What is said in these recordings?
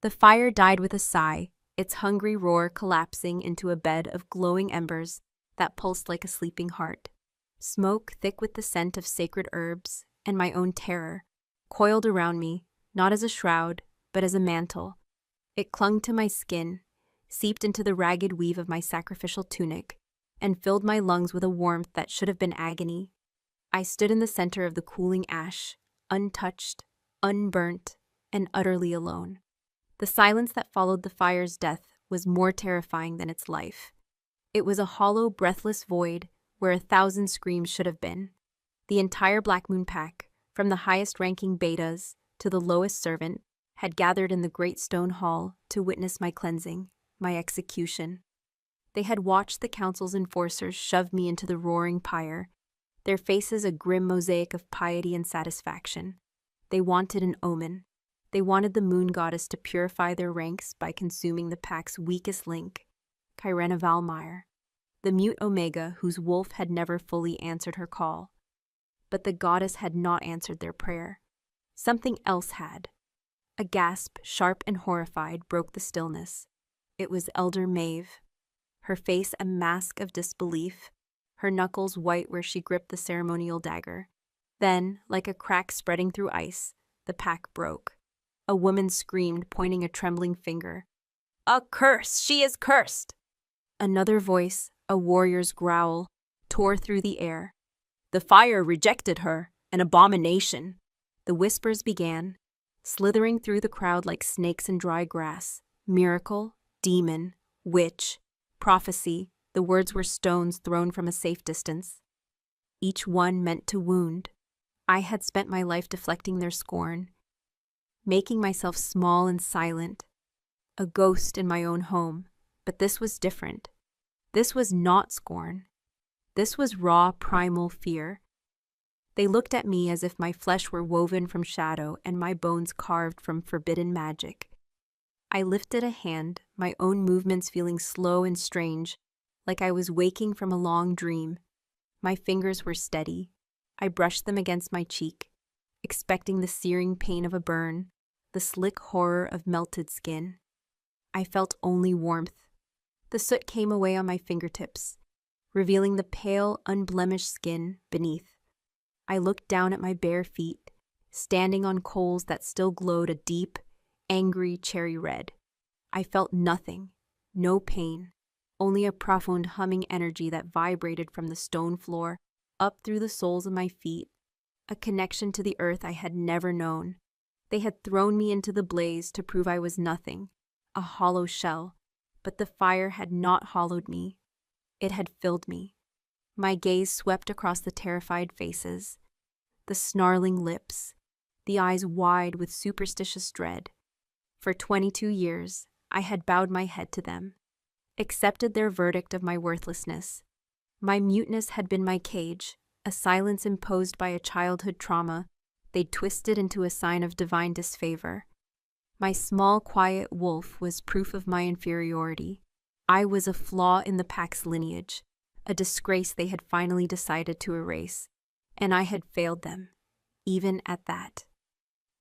The fire died with a sigh, its hungry roar collapsing into a bed of glowing embers that pulsed like a sleeping heart. Smoke, thick with the scent of sacred herbs and my own terror, coiled around me, not as a shroud, but as a mantle. It clung to my skin, seeped into the ragged weave of my sacrificial tunic, and filled my lungs with a warmth that should have been agony. I stood in the center of the cooling ash, untouched, unburnt, and utterly alone. The silence that followed the fire's death was more terrifying than its life. It was a hollow, breathless void where 1,000 screams should have been. The entire Black Moon Pack, from the highest-ranking betas to the lowest servant, had gathered in the great stone hall to witness my cleansing, my execution. They had watched the council's enforcers shove me into the roaring pyre, their faces a grim mosaic of piety and satisfaction. They wanted an omen. They wanted the moon goddess to purify their ranks by consuming the pack's weakest link, Kyrena Valmire, the mute Omega whose wolf had never fully answered her call. But the goddess had not answered their prayer. Something else had. A gasp, sharp and horrified, broke the stillness. It was Elder Maeve, her face a mask of disbelief, her knuckles white where she gripped the ceremonial dagger. Then, like a crack spreading through ice, the pack broke. A woman screamed, pointing a trembling finger. "A curse! She is cursed!" Another voice, a warrior's growl, tore through the air. "The fire rejected her, an abomination." The whispers began, slithering through the crowd like snakes in dry grass. Miracle, demon, witch, prophecy, the words were stones thrown from a safe distance. Each one meant to wound. I had spent my life deflecting their scorn, making myself small and silent, a ghost in my own home. But this was different. This was not scorn. This was raw, primal fear. They looked at me as if my flesh were woven from shadow and my bones carved from forbidden magic. I lifted a hand, my own movements feeling slow and strange, like I was waking from a long dream. My fingers were steady. I brushed them against my cheek, expecting the searing pain of a burn, the slick horror of melted skin. I felt only warmth. The soot came away on my fingertips, revealing the pale, unblemished skin beneath. I looked down at my bare feet, standing on coals that still glowed a deep, angry cherry red. I felt nothing, no pain, only a profound humming energy that vibrated from the stone floor up through the soles of my feet, a connection to the earth I had never known. They had thrown me into the blaze to prove I was nothing, a hollow shell, but the fire had not hollowed me. It had filled me. My gaze swept across the terrified faces, the snarling lips, the eyes wide with superstitious dread. For 22 years, I had bowed my head to them, accepted their verdict of my worthlessness. My muteness had been my cage, a silence imposed by a childhood trauma they'd twisted into a sign of divine disfavor. My small, quiet wolf was proof of my inferiority. I was a flaw in the pack's lineage, a disgrace they had finally decided to erase, and I had failed them, even at that.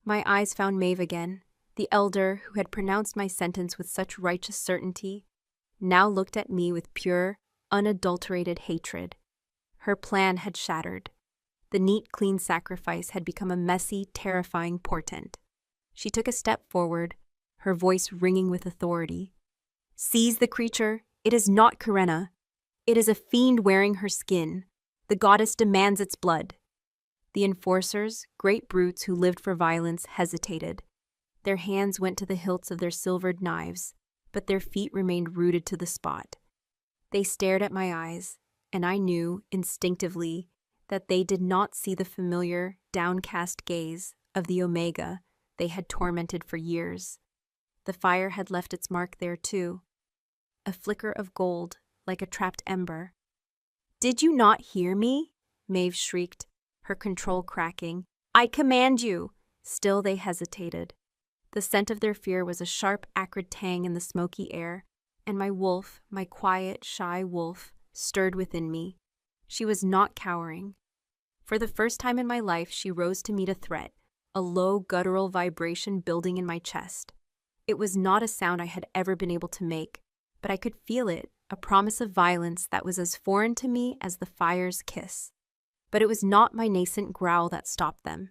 My eyes found Maeve again, the elder who had pronounced my sentence with such righteous certainty, now looked at me with pure, unadulterated hatred. Her plan had shattered. The neat, clean sacrifice had become a messy, terrifying portent. She took a step forward, her voice ringing with authority. "Seize the creature. It is not Kyrena. It is a fiend wearing her skin. The goddess demands its blood." The enforcers, great brutes who lived for violence, hesitated. Their hands went to the hilts of their silvered knives, but their feet remained rooted to the spot. They stared at my eyes, and I knew, instinctively, that they did not see the familiar, downcast gaze of the Omega they had tormented for years. The fire had left its mark there too, a flicker of gold, like a trapped ember. "Did you not hear me?" Maeve shrieked, her control cracking. "I command you!" Still they hesitated. The scent of their fear was a sharp, acrid tang in the smoky air, and my wolf, my quiet, shy wolf, stirred within me. She was not cowering. For the first time in my life, she rose to meet a threat, a low, guttural vibration building in my chest. It was not a sound I had ever been able to make, but I could feel it, a promise of violence that was as foreign to me as the fire's kiss. But it was not my nascent growl that stopped them.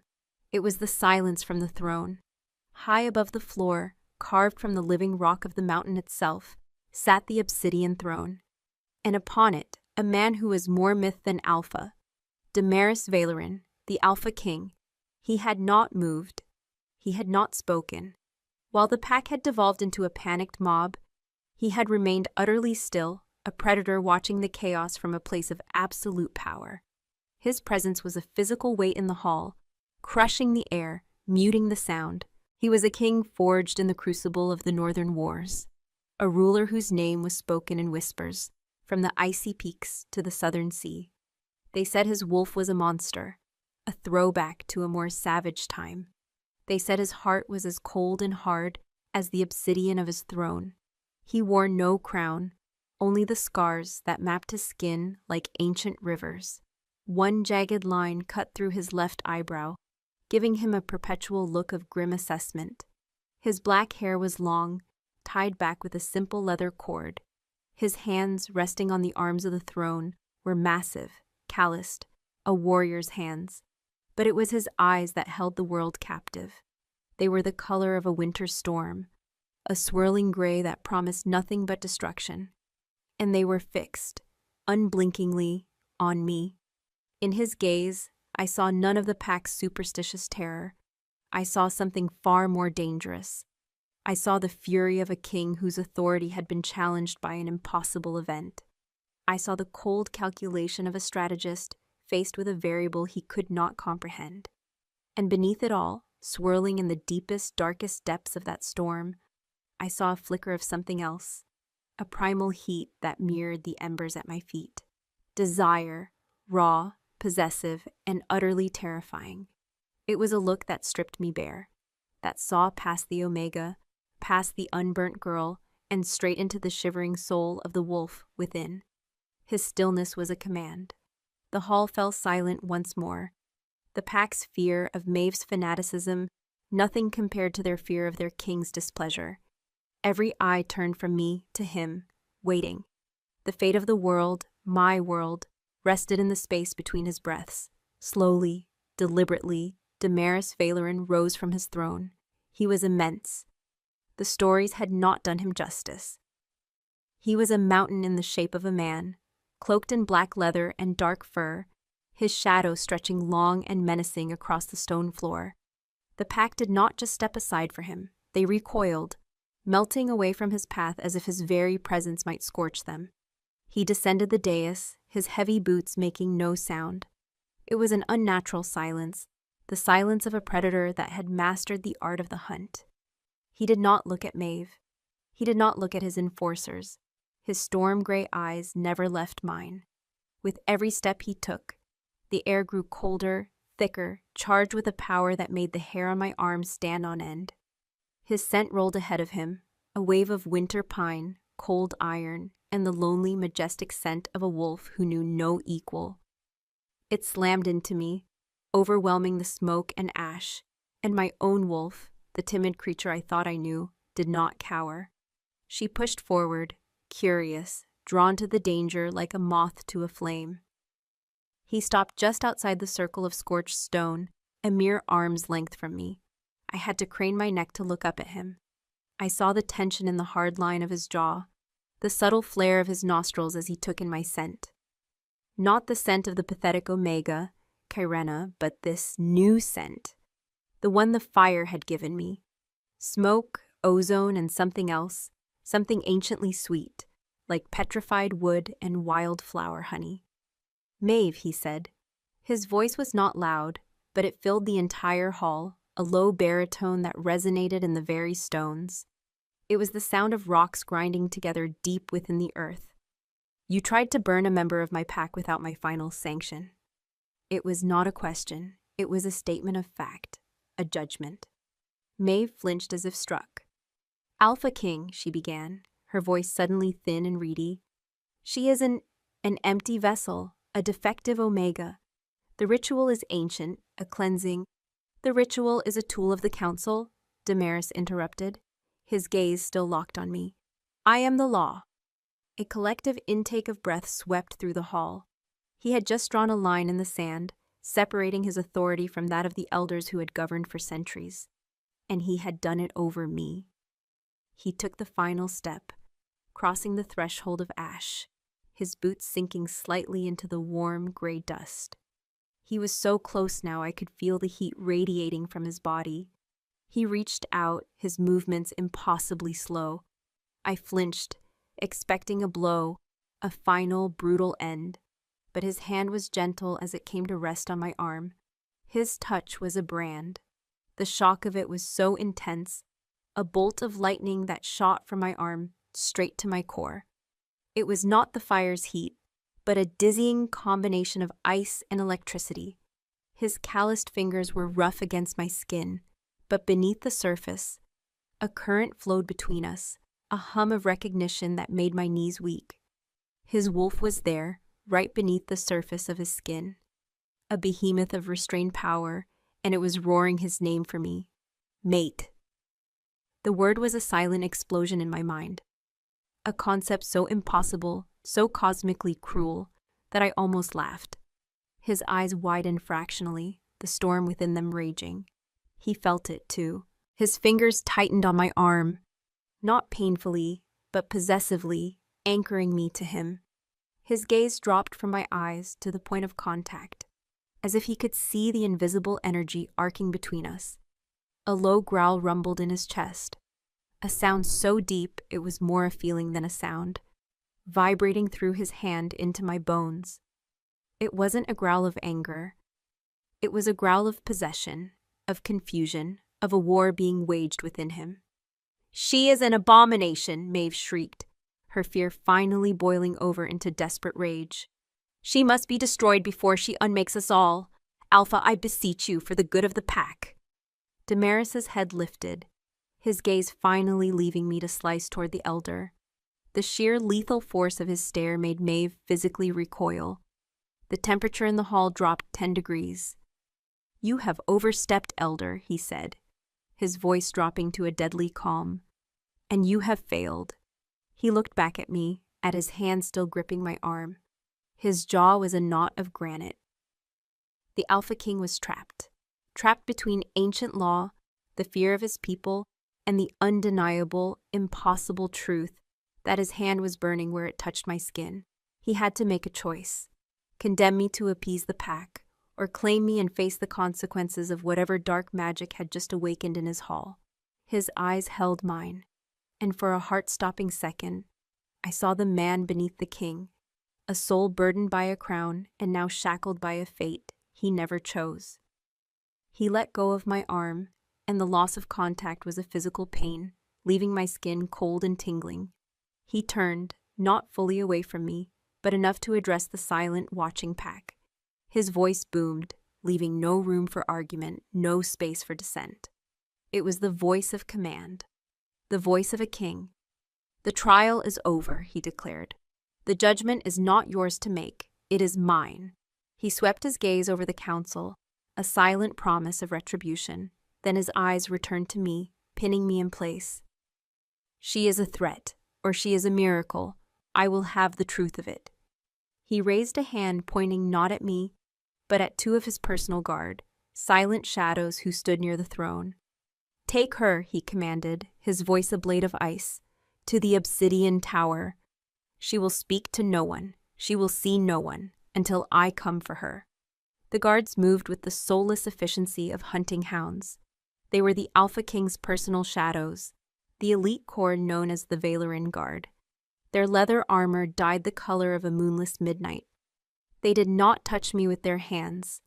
It was the silence from the throne. High above the floor, carved from the living rock of the mountain itself, sat the obsidian throne. And upon it, a man who was more myth than Alpha, Damaris Valerin, the Alpha King. He had not moved. He had not spoken. While the pack had devolved into a panicked mob, he had remained utterly still, a predator watching the chaos from a place of absolute power. His presence was a physical weight in the hall, crushing the air, muting the sound. He was a king forged in the crucible of the Northern Wars, a ruler whose name was spoken in whispers, from the icy peaks to the southern sea. They said his wolf was a monster, a throwback to a more savage time. They said his heart was as cold and hard as the obsidian of his throne. He wore no crown, only the scars that mapped his skin like ancient rivers. One jagged line cut through his left eyebrow, giving him a perpetual look of grim assessment. His black hair was long, tied back with a simple leather cord. His hands, resting on the arms of the throne, were massive, calloused, a warrior's hands. But it was his eyes that held the world captive. They were the color of a winter storm, a swirling gray that promised nothing but destruction. And they were fixed, unblinkingly, on me. In his gaze, I saw none of the pack's superstitious terror. I saw something far more dangerous. I saw the fury of a king whose authority had been challenged by an impossible event. I saw the cold calculation of a strategist faced with a variable he could not comprehend. And beneath it all, swirling in the deepest, darkest depths of that storm, I saw a flicker of something else, a primal heat that mirrored the embers at my feet. Desire, raw, possessive, and utterly terrifying. It was a look that stripped me bare, that saw past the Omega, past the unburnt girl, and straight into the shivering soul of the wolf within. His stillness was a command. The hall fell silent once more. The pack's fear of Maeve's fanaticism, nothing compared to their fear of their king's displeasure. Every eye turned from me to him, waiting. The fate of the world, my world, rested in the space between his breaths. Slowly, deliberately, Damaris Valerin rose from his throne. He was immense. The stories had not done him justice. He was a mountain in the shape of a man, cloaked in black leather and dark fur, his shadow stretching long and menacing across the stone floor. The pack did not just step aside for him. They recoiled, melting away from his path as if his very presence might scorch them. He descended the dais, his heavy boots making no sound. It was an unnatural silence, the silence of a predator that had mastered the art of the hunt. He did not look at Maeve. He did not look at his enforcers. His storm-gray eyes never left mine. With every step he took, the air grew colder, thicker, charged with a power that made the hair on my arms stand on end. His scent rolled ahead of him, a wave of winter pine, cold iron, and the lonely, majestic scent of a wolf who knew no equal. It slammed into me, overwhelming the smoke and ash, and my own wolf, the timid creature I thought I knew, did not cower. She pushed forward, curious, drawn to the danger like a moth to a flame. He stopped just outside the circle of scorched stone, a mere arm's length from me. I had to crane my neck to look up at him. I saw the tension in the hard line of his jaw, the subtle flare of his nostrils as he took in my scent. Not the scent of the pathetic Omega, Kyrena, but this new scent, the one the fire had given me. Smoke, ozone, and something else, something anciently sweet, like petrified wood and wildflower honey. Maeve, he said. His voice was not loud, but it filled the entire hall, a low baritone that resonated in the very stones. It was the sound of rocks grinding together deep within the earth. You tried to burn a member of my pack without my final sanction. It was not a question. It was a statement of fact, a judgment. Maeve flinched as if struck. Alpha King, she began, her voice suddenly thin and reedy. She is an empty vessel, a defective Omega. The ritual is ancient, a cleansing. The ritual is a tool of the council, Damaris interrupted. his gaze still locked on me. I am the law. A collective intake of breath swept through the hall. He had just drawn a line in the sand, separating his authority from that of the elders who had governed for centuries. And he had done it over me. He took the final step, crossing the threshold of ash, his boots sinking slightly into the warm, gray dust. He was so close now I could feel the heat radiating from his body. He reached out, his movements impossibly slow. I flinched, expecting a blow, a final, brutal end. But his hand was gentle as it came to rest on my arm. His touch was a brand. The shock of it was so intense, a bolt of lightning that shot from my arm straight to my core. It was not the fire's heat, but a dizzying combination of ice and electricity. His calloused fingers were rough against my skin, but beneath the surface, a current flowed between us, a hum of recognition that made my knees weak. His wolf was there, right beneath the surface of his skin. A behemoth of restrained power, and it was roaring his name for me. Mate. The word was a silent explosion in my mind. A concept so impossible, so cosmically cruel, that I almost laughed. His eyes widened fractionally, the storm within them raging. He felt it, too. His fingers tightened on my arm, not painfully, but possessively, anchoring me to him. His gaze dropped from my eyes to the point of contact, as if he could see the invisible energy arcing between us. A low growl rumbled in his chest, a sound so deep it was more a feeling than a sound, vibrating through his hand into my bones. It wasn't a growl of anger. It was a growl of possession, of confusion, of a war being waged within him. "She is an abomination," Maeve shrieked, her fear finally boiling over into desperate rage. "She must be destroyed before she unmakes us all. Alpha, I beseech you, for the good of the pack." Damaris's head lifted, his gaze finally leaving me to slice toward the elder. The sheer lethal force of his stare made Maeve physically recoil. The temperature in the hall dropped 10 degrees. "You have overstepped, elder," he said, his voice dropping to a deadly calm. "And you have failed." He looked back at me, at his hand still gripping my arm. His jaw was a knot of granite. The Alpha King was trapped between ancient law, the fear of his people, and the undeniable, impossible truth that his hand was burning where it touched my skin. He had to make a choice: condemn me to appease the pack, or claim me and face the consequences of whatever dark magic had just awakened in his hall. His eyes held mine, and for a heart-stopping second, I saw the man beneath the king, a soul burdened by a crown and now shackled by a fate he never chose. He let go of my arm, and the loss of contact was a physical pain, leaving my skin cold and tingling. He turned, not fully away from me, but enough to address the silent, watching pack. His voice boomed, leaving no room for argument, no space for dissent. It was the voice of command, the voice of a king. "The trial is over," he declared. "The judgment is not yours to make, it is mine." He swept his gaze over the council, a silent promise of retribution. Then his eyes returned to me, pinning me in place. "She is a threat, or she is a miracle. I will have the truth of it." He raised a hand pointing not at me, but at 2 of his personal guard, silent shadows who stood near the throne. "Take her," he commanded, his voice a blade of ice, "to the obsidian tower. She will speak to no one, she will see no one, until I come for her." The guards moved with the soulless efficiency of hunting hounds. They were the Alpha King's personal shadows, the elite corps known as the Valerin Guard. Their leather armor dyed the color of a moonless midnight. They did not touch me with their hands.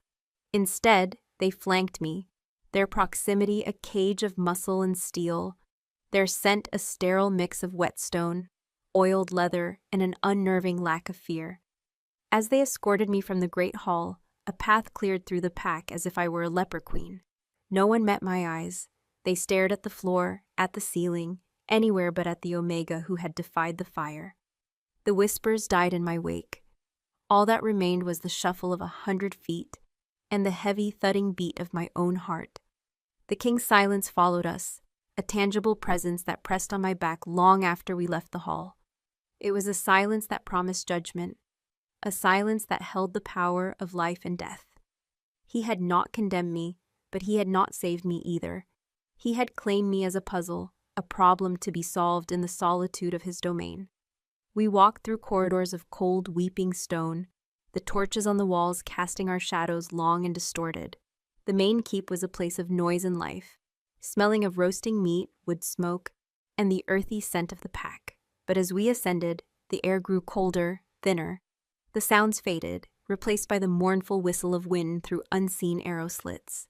Instead, they flanked me, their proximity a cage of muscle and steel, their scent a sterile mix of whetstone, oiled leather, and an unnerving lack of fear. As they escorted me from the great hall, a path cleared through the pack as if I were a leper queen. No one met my eyes. They stared at the floor, at the ceiling, anywhere but at the Omega who had defied the fire. The whispers died in my wake. All that remained was the shuffle of 100 feet and the heavy thudding beat of my own heart. The king's silence followed us, a tangible presence that pressed on my back long after we left the hall. It was a silence that promised judgment, a silence that held the power of life and death. He had not condemned me, but he had not saved me either. He had claimed me as a puzzle, a problem to be solved in the solitude of his domain. We walked through corridors of cold, weeping stone, the torches on the walls casting our shadows long and distorted. The main keep was a place of noise and life, smelling of roasting meat, wood smoke, and the earthy scent of the pack. But as we ascended, the air grew colder, thinner. The sounds faded, replaced by the mournful whistle of wind through unseen arrow slits.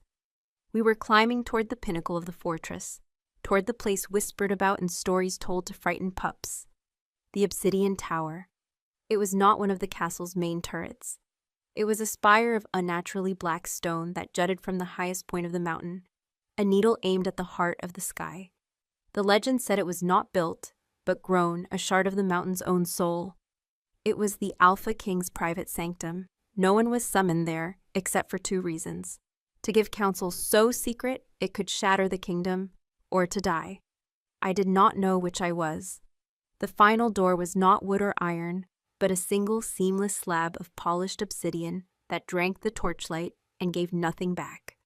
We were climbing toward the pinnacle of the fortress, toward the place whispered about in stories told to frighten pups. The obsidian tower. It was not one of the castle's main turrets. It was a spire of unnaturally black stone that jutted from the highest point of the mountain, a needle aimed at the heart of the sky. The legend said it was not built, but grown, a shard of the mountain's own soul. It was the Alpha King's private sanctum. No one was summoned there, except for two reasons: to give counsel so secret it could shatter the kingdom, or to die. I did not know which I was. The final door was not wood or iron, but a single seamless slab of polished obsidian that drank the torchlight and gave nothing back.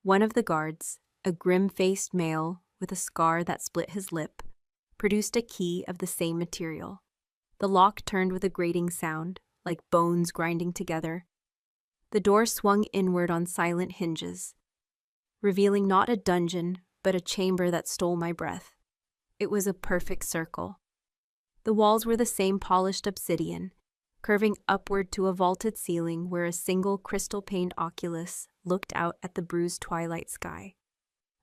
One of the guards, a grim-faced male with a scar that split his lip, produced a key of the same material. The lock turned with a grating sound, like bones grinding together. The door swung inward on silent hinges, revealing not a dungeon, but a chamber that stole my breath. It was a perfect circle. The walls were the same polished obsidian, curving upward to a vaulted ceiling where a single crystal-paned oculus looked out at the bruised twilight sky.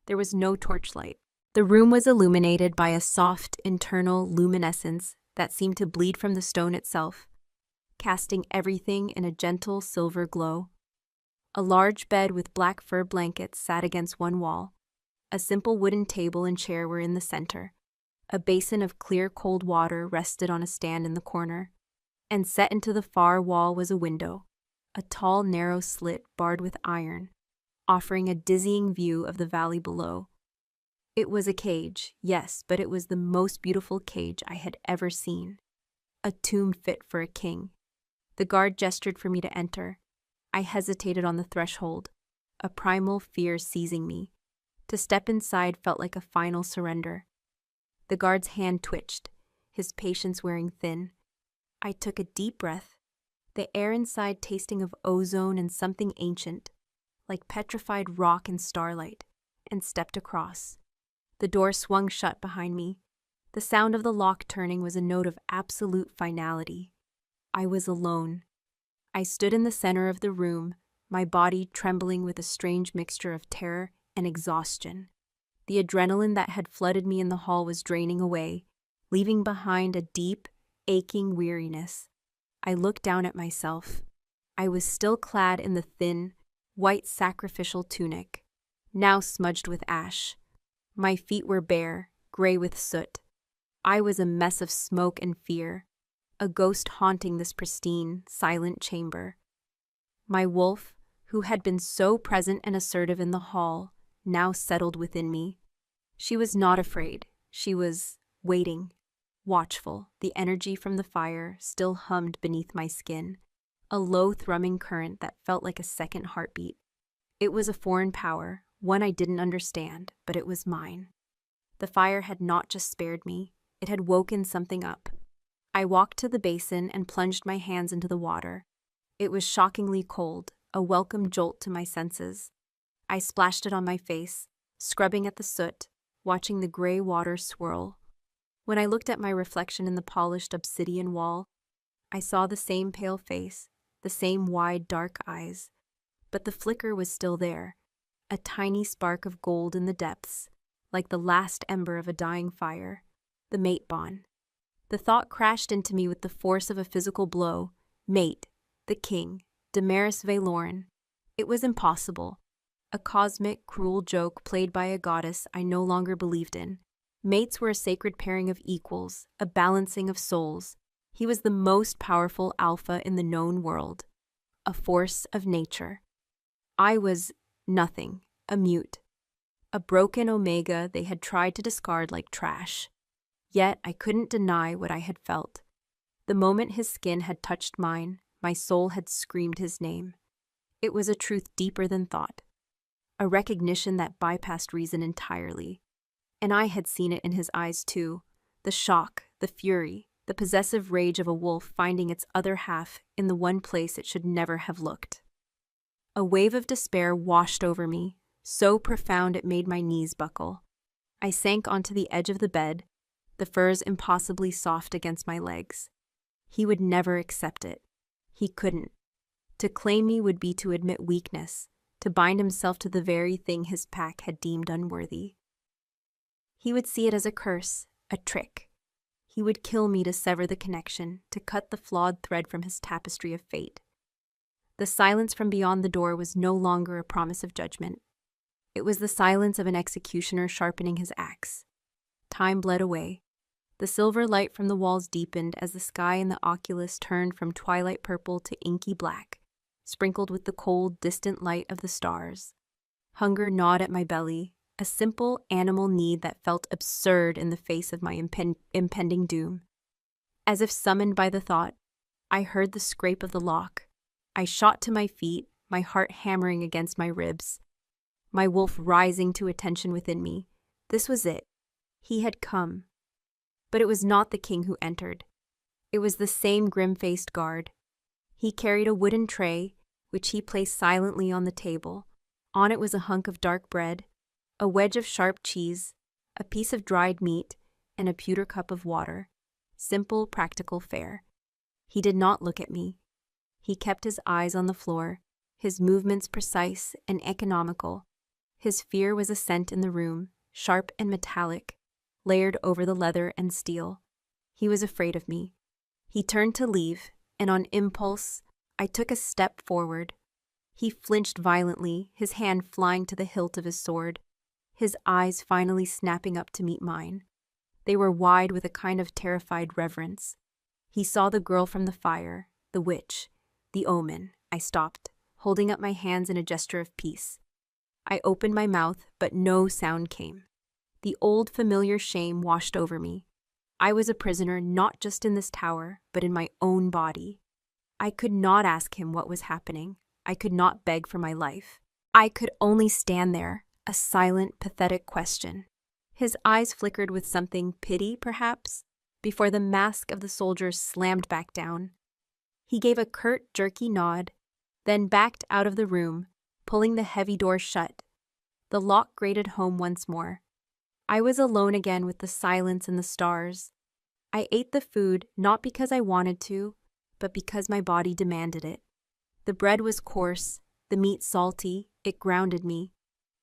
There was no torchlight. The room was illuminated by a soft, internal luminescence that seemed to bleed from the stone itself, casting everything in a gentle silver glow. A large bed with black fur blankets sat against one wall. A simple wooden table and chair were in the center. A basin of clear, cold water rested on a stand in the corner, and set into the far wall was a window, a tall, narrow slit barred with iron, offering a dizzying view of the valley below. It was a cage, yes, but it was the most beautiful cage I had ever seen. A tomb fit for a king. The guard gestured for me to enter. I hesitated on the threshold, a primal fear seizing me. To step inside felt like a final surrender. The guard's hand twitched, his patience wearing thin. I took a deep breath, the air inside tasting of ozone and something ancient, like petrified rock and starlight, and stepped across. The door swung shut behind me. The sound of the lock turning was a note of absolute finality. I was alone. I stood in the center of the room, my body trembling with a strange mixture of terror and exhaustion. The adrenaline that had flooded me in the hall was draining away, leaving behind a deep, aching weariness. I looked down at myself. I was still clad in the thin, white sacrificial tunic, now smudged with ash. My feet were bare, gray with soot. I was a mess of smoke and fear, a ghost haunting this pristine, silent chamber. My wolf, who had been so present and assertive in the hall, now settled within me. She was not afraid. She was waiting, watchful. The energy from the fire still hummed beneath my skin, a low thrumming current that felt like a second heartbeat. It was a foreign power, one I didn't understand, but it was mine. The fire had not just spared me, it had woken something up. I walked to the basin and plunged my hands into the water. It was shockingly cold, a welcome jolt to my senses. I splashed it on my face, scrubbing at the soot, watching the gray water swirl. When I looked at my reflection in the polished obsidian wall, I saw the same pale face, the same wide, dark eyes. But the flicker was still there, a tiny spark of gold in the depths, like the last ember of a dying fire, the mate bond. The thought crashed into me with the force of a physical blow. Mate, the king, Damaris Valoran. It was impossible. A cosmic, cruel joke played by a goddess I no longer believed in. Mates were a sacred pairing of equals, a balancing of souls. He was the most powerful alpha in the known world, a force of nature. I was nothing, a mute. a broken omega they had tried to discard like trash. Yet I couldn't deny what I had felt. The moment his skin had touched mine, my soul had screamed his name. It was a truth deeper than thought, a recognition that bypassed reason entirely. And I had seen it in his eyes too, the shock, the fury, the possessive rage of a wolf finding its other half in the one place it should never have looked. A wave of despair washed over me, so profound it made my knees buckle. I sank onto the edge of the bed, the furs impossibly soft against my legs. He would never accept it. He couldn't. To claim me would be to admit weakness, to bind himself to the very thing his pack had deemed unworthy. He would see it as a curse, a trick. He would kill me to sever the connection, to cut the flawed thread from his tapestry of fate. The silence from beyond the door was no longer a promise of judgment. It was the silence of an executioner sharpening his axe. Time bled away. The silver light from the walls deepened as the sky in the oculus turned from twilight purple to inky black, sprinkled with the cold, distant light of the stars. Hunger gnawed at my belly, a simple animal need that felt absurd in the face of my impending doom. As if summoned by the thought, I heard the scrape of the lock. I shot to my feet, my heart hammering against my ribs. My wolf rising to attention within me. This was it. He had come. But it was not the king who entered. It was the same grim-faced guard. He carried a wooden tray, which he placed silently on the table. On it was a hunk of dark bread, a wedge of sharp cheese, a piece of dried meat, and a pewter cup of water. Simple, practical fare. He did not look at me. He kept his eyes on the floor, his movements precise and economical. His fear was a scent in the room, sharp and metallic, layered over the leather and steel. He was afraid of me. He turned to leave, and on impulse, I took a step forward. He flinched violently, his hand flying to the hilt of his sword, his eyes finally snapping up to meet mine. They were wide with a kind of terrified reverence. He saw the girl from the fire, the witch, the omen. I stopped, holding up my hands in a gesture of peace. I opened my mouth, but no sound came. The old familiar shame washed over me. I was a prisoner not just in this tower, but in my own body. I could not ask him what was happening. I could not beg for my life. I could only stand there, a silent, pathetic question. His eyes flickered with something, pity perhaps, before the mask of the soldier slammed back down. He gave a curt, jerky nod, then backed out of the room, pulling the heavy door shut. The lock grated home once more. I was alone again with the silence and the stars. I ate the food not because I wanted to, but because my body demanded it. The bread was coarse, the meat salty, it grounded me.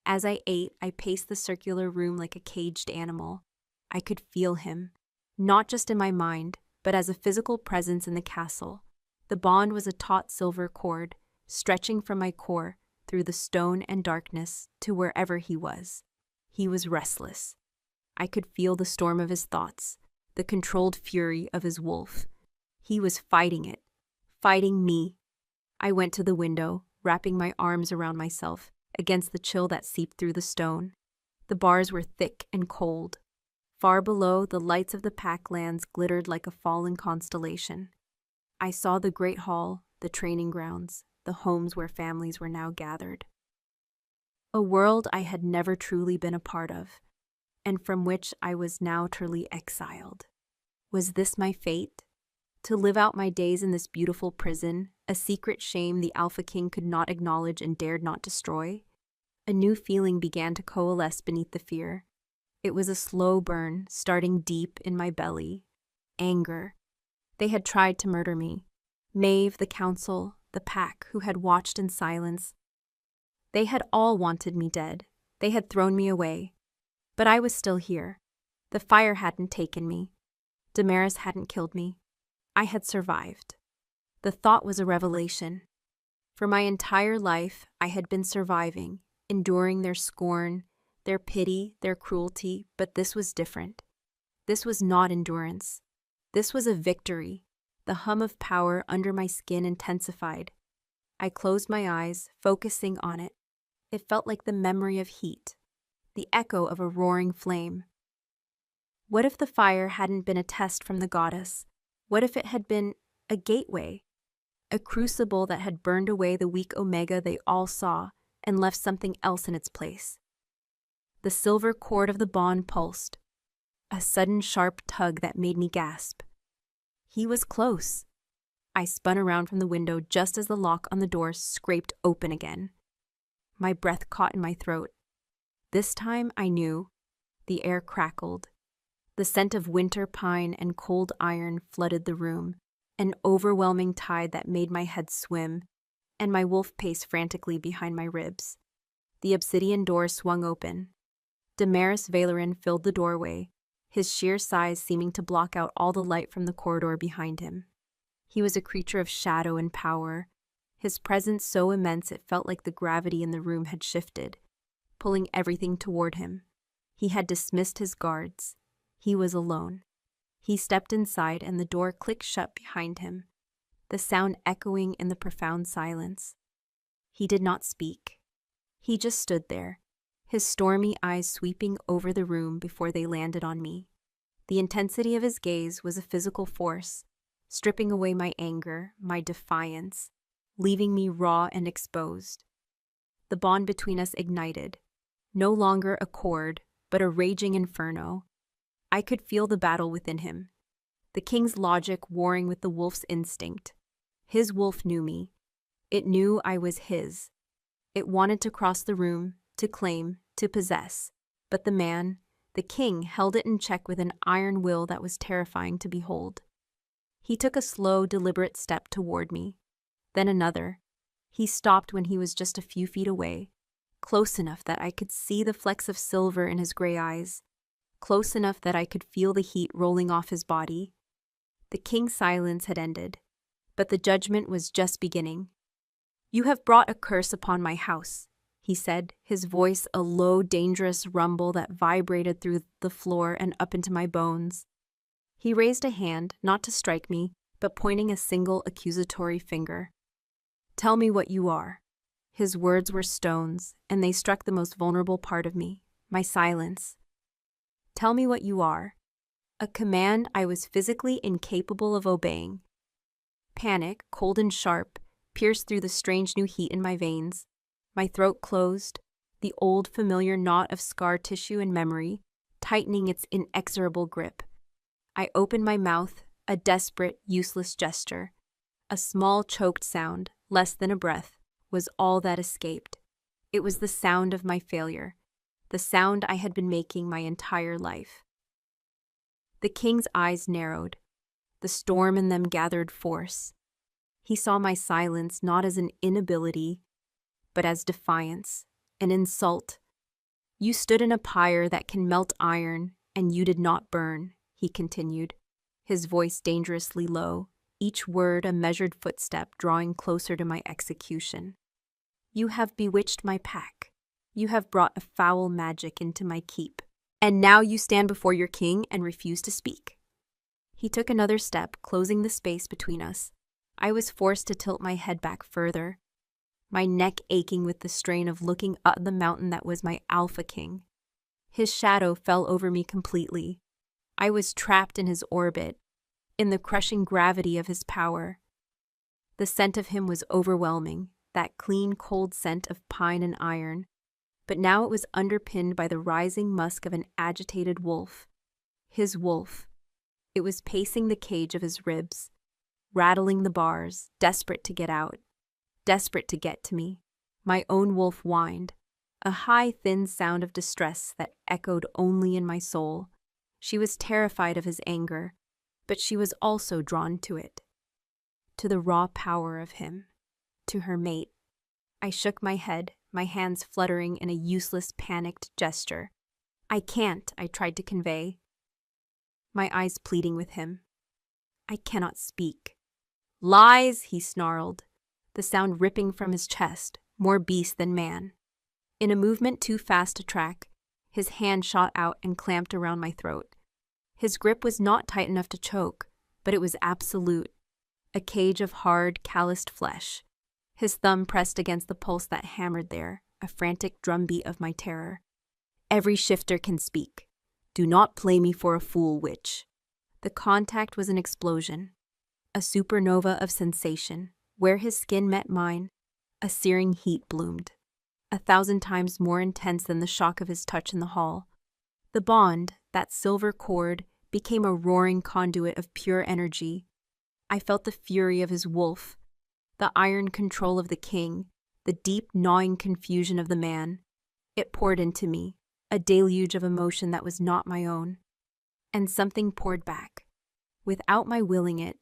As I ate, I paced the circular room like a caged animal. I could feel him, not just in my mind, but as a physical presence in the castle. The bond was a taut silver cord, stretching from my core through the stone and darkness to wherever he was. He was restless. I could feel the storm of his thoughts, the controlled fury of his wolf. He was fighting it, fighting me. I went to the window, wrapping my arms around myself against the chill that seeped through the stone. The bars were thick and cold. Far below, the lights of the packlands glittered like a fallen constellation. I saw the great hall, the training grounds, the homes where families were now gathered. A world I had never truly been a part of, and from which I was now utterly exiled. Was this my fate? To live out my days in this beautiful prison, a secret shame the Alpha King could not acknowledge and dared not destroy? A new feeling began to coalesce beneath the fear. It was a slow burn, starting deep in my belly. Anger. They had tried to murder me. Maeve, the council, the pack who had watched in silence. They had all wanted me dead. They had thrown me away. But I was still here. The fire hadn't taken me. Damaris hadn't killed me. I had survived. The thought was a revelation. For my entire life, I had been surviving, enduring their scorn, their pity, their cruelty, but this was different. This was not endurance. This was a victory. The hum of power under my skin intensified. I closed my eyes, focusing on it. It felt like the memory of heat. the echo of a roaring flame. What if the fire hadn't been a test from the goddess? What if it had been a gateway? A crucible that had burned away the weak omega they all saw and left something else in its place. The silver cord of the bond pulsed, a sudden sharp tug that made me gasp. He was close. I spun around from the window just as the lock on the door scraped open again. My breath caught in my throat. This time I knew. The air crackled. The scent of winter pine and cold iron flooded the room, an overwhelming tide that made my head swim, and my wolf pace frantically behind my ribs. The obsidian door swung open. Damaris Valerin filled the doorway, his sheer size seeming to block out all the light from the corridor behind him. He was a creature of shadow and power, his presence so immense it felt like the gravity in the room had shifted, pulling everything toward him. He had dismissed his guards. He was alone. He stepped inside and the door clicked shut behind him, the sound echoing in the profound silence. He did not speak. He just stood there, his stormy eyes sweeping over the room before they landed on me. The intensity of his gaze was a physical force, stripping away my anger, my defiance, leaving me raw and exposed. The bond between us ignited, no longer a cord, but a raging inferno. I could feel the battle within him, the king's logic warring with the wolf's instinct. His wolf knew me. It knew I was his. It wanted to cross the room, to claim, to possess. But the man, the king, held it in check with an iron will that was terrifying to behold. He took a slow, deliberate step toward me, then another. He stopped when he was just a few feet away, close enough that I could see the flecks of silver in his gray eyes, close enough that I could feel the heat rolling off his body. The king's silence had ended, but the judgment was just beginning. "You have brought a curse upon my house," he said, his voice a low, dangerous rumble that vibrated through the floor and up into my bones. He raised a hand, not to strike me, but pointing a single accusatory finger. "Tell me what you are." His words were stones, and they struck the most vulnerable part of me, my silence. "Tell me what you are." A command I was physically incapable of obeying. Panic, cold and sharp, pierced through the strange new heat in my veins. My throat closed, the old familiar knot of scar tissue and memory, tightening its inexorable grip. I opened my mouth, a desperate, useless gesture. A small, choked sound, less than a breath, was all that escaped. It was the sound of my failure, the sound I had been making my entire life. The king's eyes narrowed. The storm in them gathered force. He saw my silence not as an inability, but as defiance, an insult. "You stood in a pyre that can melt iron, and you did not burn," he continued, his voice dangerously low, each word a measured footstep drawing closer to my execution. "You have bewitched my pack. You have brought a foul magic into my keep. And now you stand before your king and refuse to speak." He took another step, closing the space between us. I was forced to tilt my head back further, my neck aching with the strain of looking up the mountain that was my Alpha King. His shadow fell over me completely. I was trapped in his orbit, in the crushing gravity of his power. The scent of him was overwhelming, that clean, cold scent of pine and iron. But now it was underpinned by the rising musk of an agitated wolf. His wolf. It was pacing the cage of his ribs, rattling the bars, desperate to get out, desperate to get to me. My own wolf whined, a high, thin sound of distress that echoed only in my soul. She was terrified of his anger, but she was also drawn to it, to the raw power of him, to her mate. I shook my head, my hands fluttering in a useless, panicked gesture. "I can't," I tried to convey, my eyes pleading with him. "I cannot speak." "Lies," he snarled, the sound ripping from his chest, more beast than man. In a movement too fast to track, his hand shot out and clamped around my throat. His grip was not tight enough to choke, but it was absolute, a cage of hard, calloused flesh. His thumb pressed against the pulse that hammered there, a frantic drumbeat of my terror. Every shifter can speak. Do not play me for a fool, witch. The contact was an explosion, a supernova of sensation. Where his skin met mine, a searing heat bloomed, 1,000 times more intense than the shock of his touch in the hall. The bond, that silver cord, became a roaring conduit of pure energy. I felt the fury of his wolf, the iron control of the king, the deep gnawing confusion of the man. It poured into me, a deluge of emotion that was not my own. And something poured back. Without my willing it,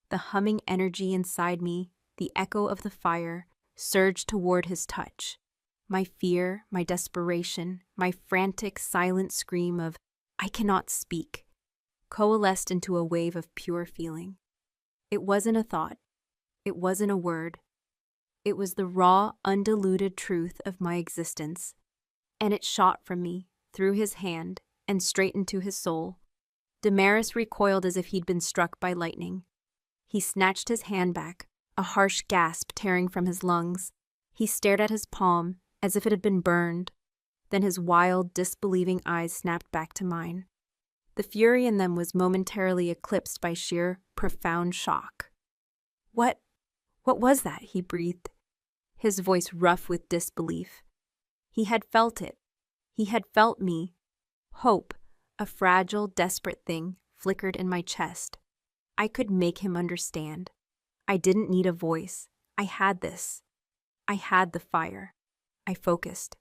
the humming energy inside me, the echo of the fire, surged toward his touch. My fear, my desperation, my frantic, silent scream of, "I cannot speak," coalesced into a wave of pure feeling. It wasn't a thought. It wasn't a word. It was the raw, undiluted truth of my existence. And it shot from me, through his hand, and straight into his soul. Damaris recoiled as if he'd been struck by lightning. He snatched his hand back, a harsh gasp tearing from his lungs. He stared at his palm, as if it had been burned. Then his wild, disbelieving eyes snapped back to mine. The fury in them was momentarily eclipsed by sheer, profound shock. What was that?" he breathed, his voice rough with disbelief. He had felt it. He had felt me. Hope, a fragile, desperate thing, flickered in my chest. I could make him understand. I didn't need a voice. I had this. I had the fire. I focused,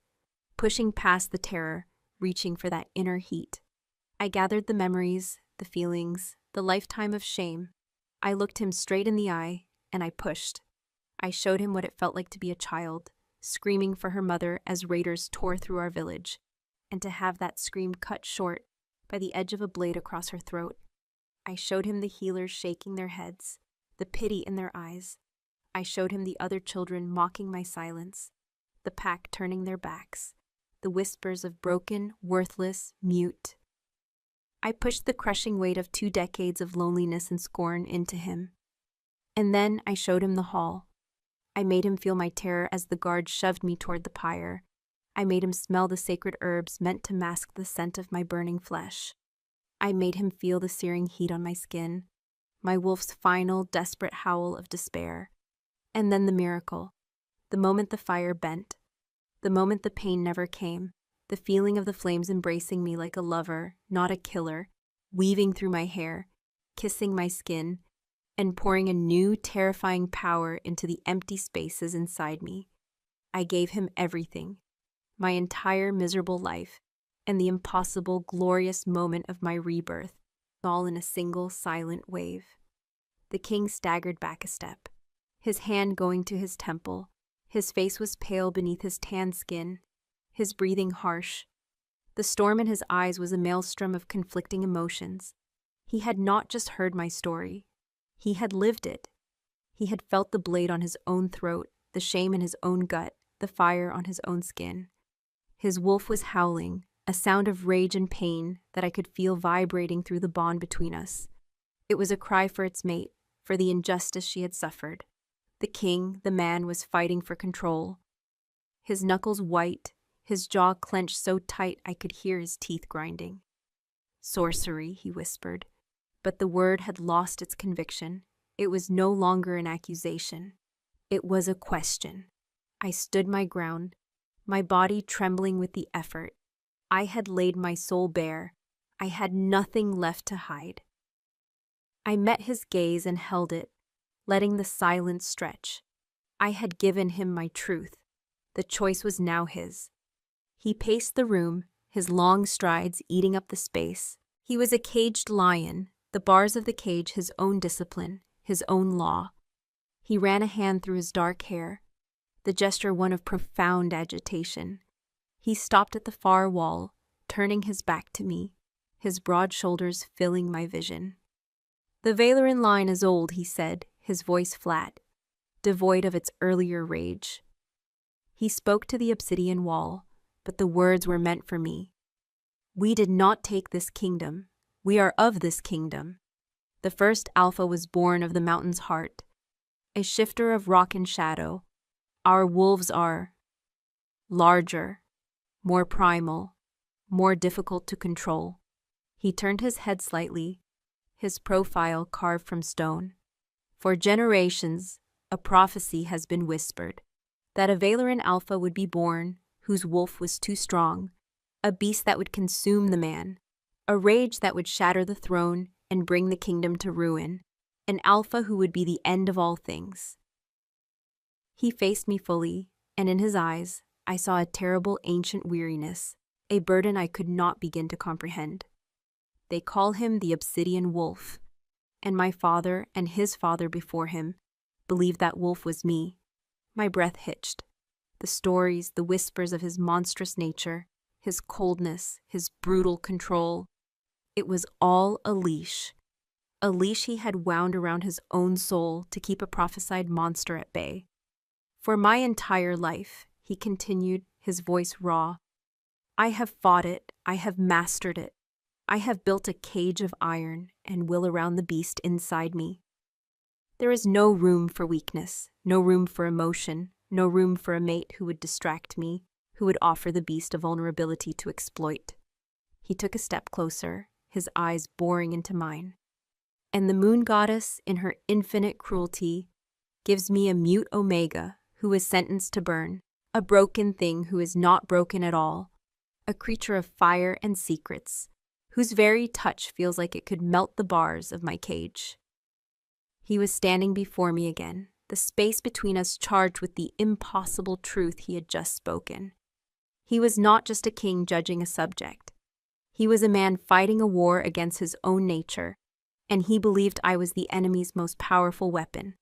pushing past the terror, reaching for that inner heat. I gathered the memories, the feelings, the lifetime of shame. I looked him straight in the eye, and I pushed. I showed him what it felt like to be a child, screaming for her mother as raiders tore through our village, and to have that scream cut short by the edge of a blade across her throat. I showed him the healers shaking their heads, the pity in their eyes. I showed him the other children mocking my silence, the pack turning their backs, the whispers of broken, worthless, mute. I pushed the crushing weight of 2 decades of loneliness and scorn into him. And then I showed him the hall. I made him feel my terror as the guard shoved me toward the pyre. I made him smell the sacred herbs meant to mask the scent of my burning flesh. I made him feel the searing heat on my skin, my wolf's final, desperate howl of despair. And then the miracle. The moment the fire bent. The moment the pain never came. The feeling of the flames embracing me like a lover, not a killer, weaving through my hair, kissing my skin, and pouring a new, terrifying power into the empty spaces inside me. I gave him everything, my entire miserable life, and the impossible, glorious moment of my rebirth, all in a single, silent wave. The king staggered back a step, his hand going to his temple. His face was pale beneath his tan skin, his breathing harsh. The storm in his eyes was a maelstrom of conflicting emotions. He had not just heard my story. He had lived it. He had felt the blade on his own throat, the shame in his own gut, the fire on his own skin. His wolf was howling, a sound of rage and pain that I could feel vibrating through the bond between us. It was a cry for its mate, for the injustice she had suffered. The king, the man, was fighting for control. His knuckles white, his jaw clenched so tight I could hear his teeth grinding. "Sorcery," he whispered. But the word had lost its conviction. It was no longer an accusation. It was a question. I stood my ground, my body trembling with the effort. I had laid my soul bare. I had nothing left to hide. I met his gaze and held it, letting the silence stretch. I had given him my truth. The choice was now his. He paced the room, his long strides eating up the space. He was a caged lion, the bars of the cage his own discipline, his own law. He ran a hand through his dark hair, the gesture one of profound agitation. He stopped at the far wall, turning his back to me, his broad shoulders filling my vision. "The Valeran line is old," he said, his voice flat, devoid of its earlier rage. He spoke to the obsidian wall, but the words were meant for me. "We did not take this kingdom. We are of this kingdom. The first Alpha was born of the mountain's heart, a shifter of rock and shadow. Our wolves are larger, more primal, more difficult to control. He turned his head slightly, his profile carved from stone. For generations, a prophecy has been whispered that a Valoran alpha would be born whose wolf was too strong, a beast that would consume the man, a rage that would shatter the throne and bring the kingdom to ruin, an alpha who would be the end of all things. He faced me fully, and in his eyes, I saw a terrible ancient weariness, a burden I could not begin to comprehend. They call him the Obsidian Wolf, and my father and his father before him believed that wolf was me. My breath hitched. The stories, the whispers of his monstrous nature, his coldness, his brutal control. It was all a leash he had wound around his own soul to keep a prophesied monster at bay. For my entire life, he continued, his voice raw, I have fought it, I have mastered it. I have built a cage of iron and will around the beast inside me. There is no room for weakness, no room for emotion, no room for a mate who would distract me, who would offer the beast a vulnerability to exploit. He took a step closer, his eyes boring into mine. And the moon goddess, in her infinite cruelty, gives me a mute omega who is sentenced to burn, a broken thing who is not broken at all, a creature of fire and secrets, whose very touch feels like it could melt the bars of my cage. He was standing before me again, the space between us charged with the impossible truth he had just spoken. He was not just a king judging a subject. He was a man fighting a war against his own nature, and he believed I was the enemy's most powerful weapon.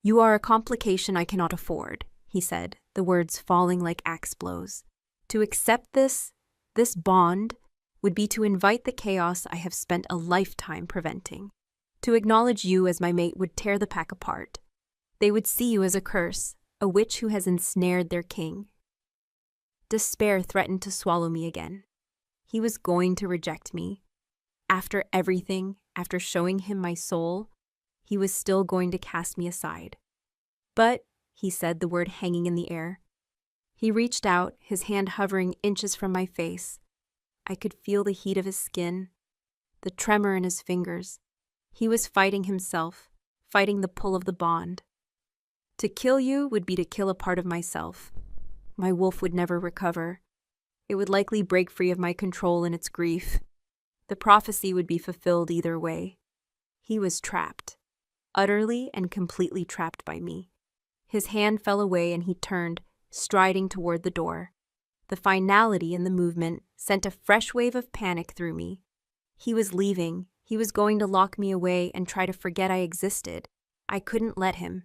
You are a complication I cannot afford, he said, the words falling like axe blows. To accept this bond, would be to invite the chaos I have spent a lifetime preventing. To acknowledge you as my mate would tear the pack apart. They would see you as a curse, a witch who has ensnared their king. Despair threatened to swallow me again. He was going to reject me. After everything, after showing him my soul, he was still going to cast me aside. But, he said, the word hanging in the air. He reached out, his hand hovering inches from my face. I could feel the heat of his skin, the tremor in his fingers. He was fighting himself, fighting the pull of the bond. To kill you would be to kill a part of myself. My wolf would never recover. It would likely break free of my control in its grief. The prophecy would be fulfilled either way. He was trapped, utterly and completely trapped by me. His hand fell away and he turned, striding toward the door. The finality in the movement sent a fresh wave of panic through me. He was leaving. He was going to lock me away and try to forget I existed. I couldn't let him.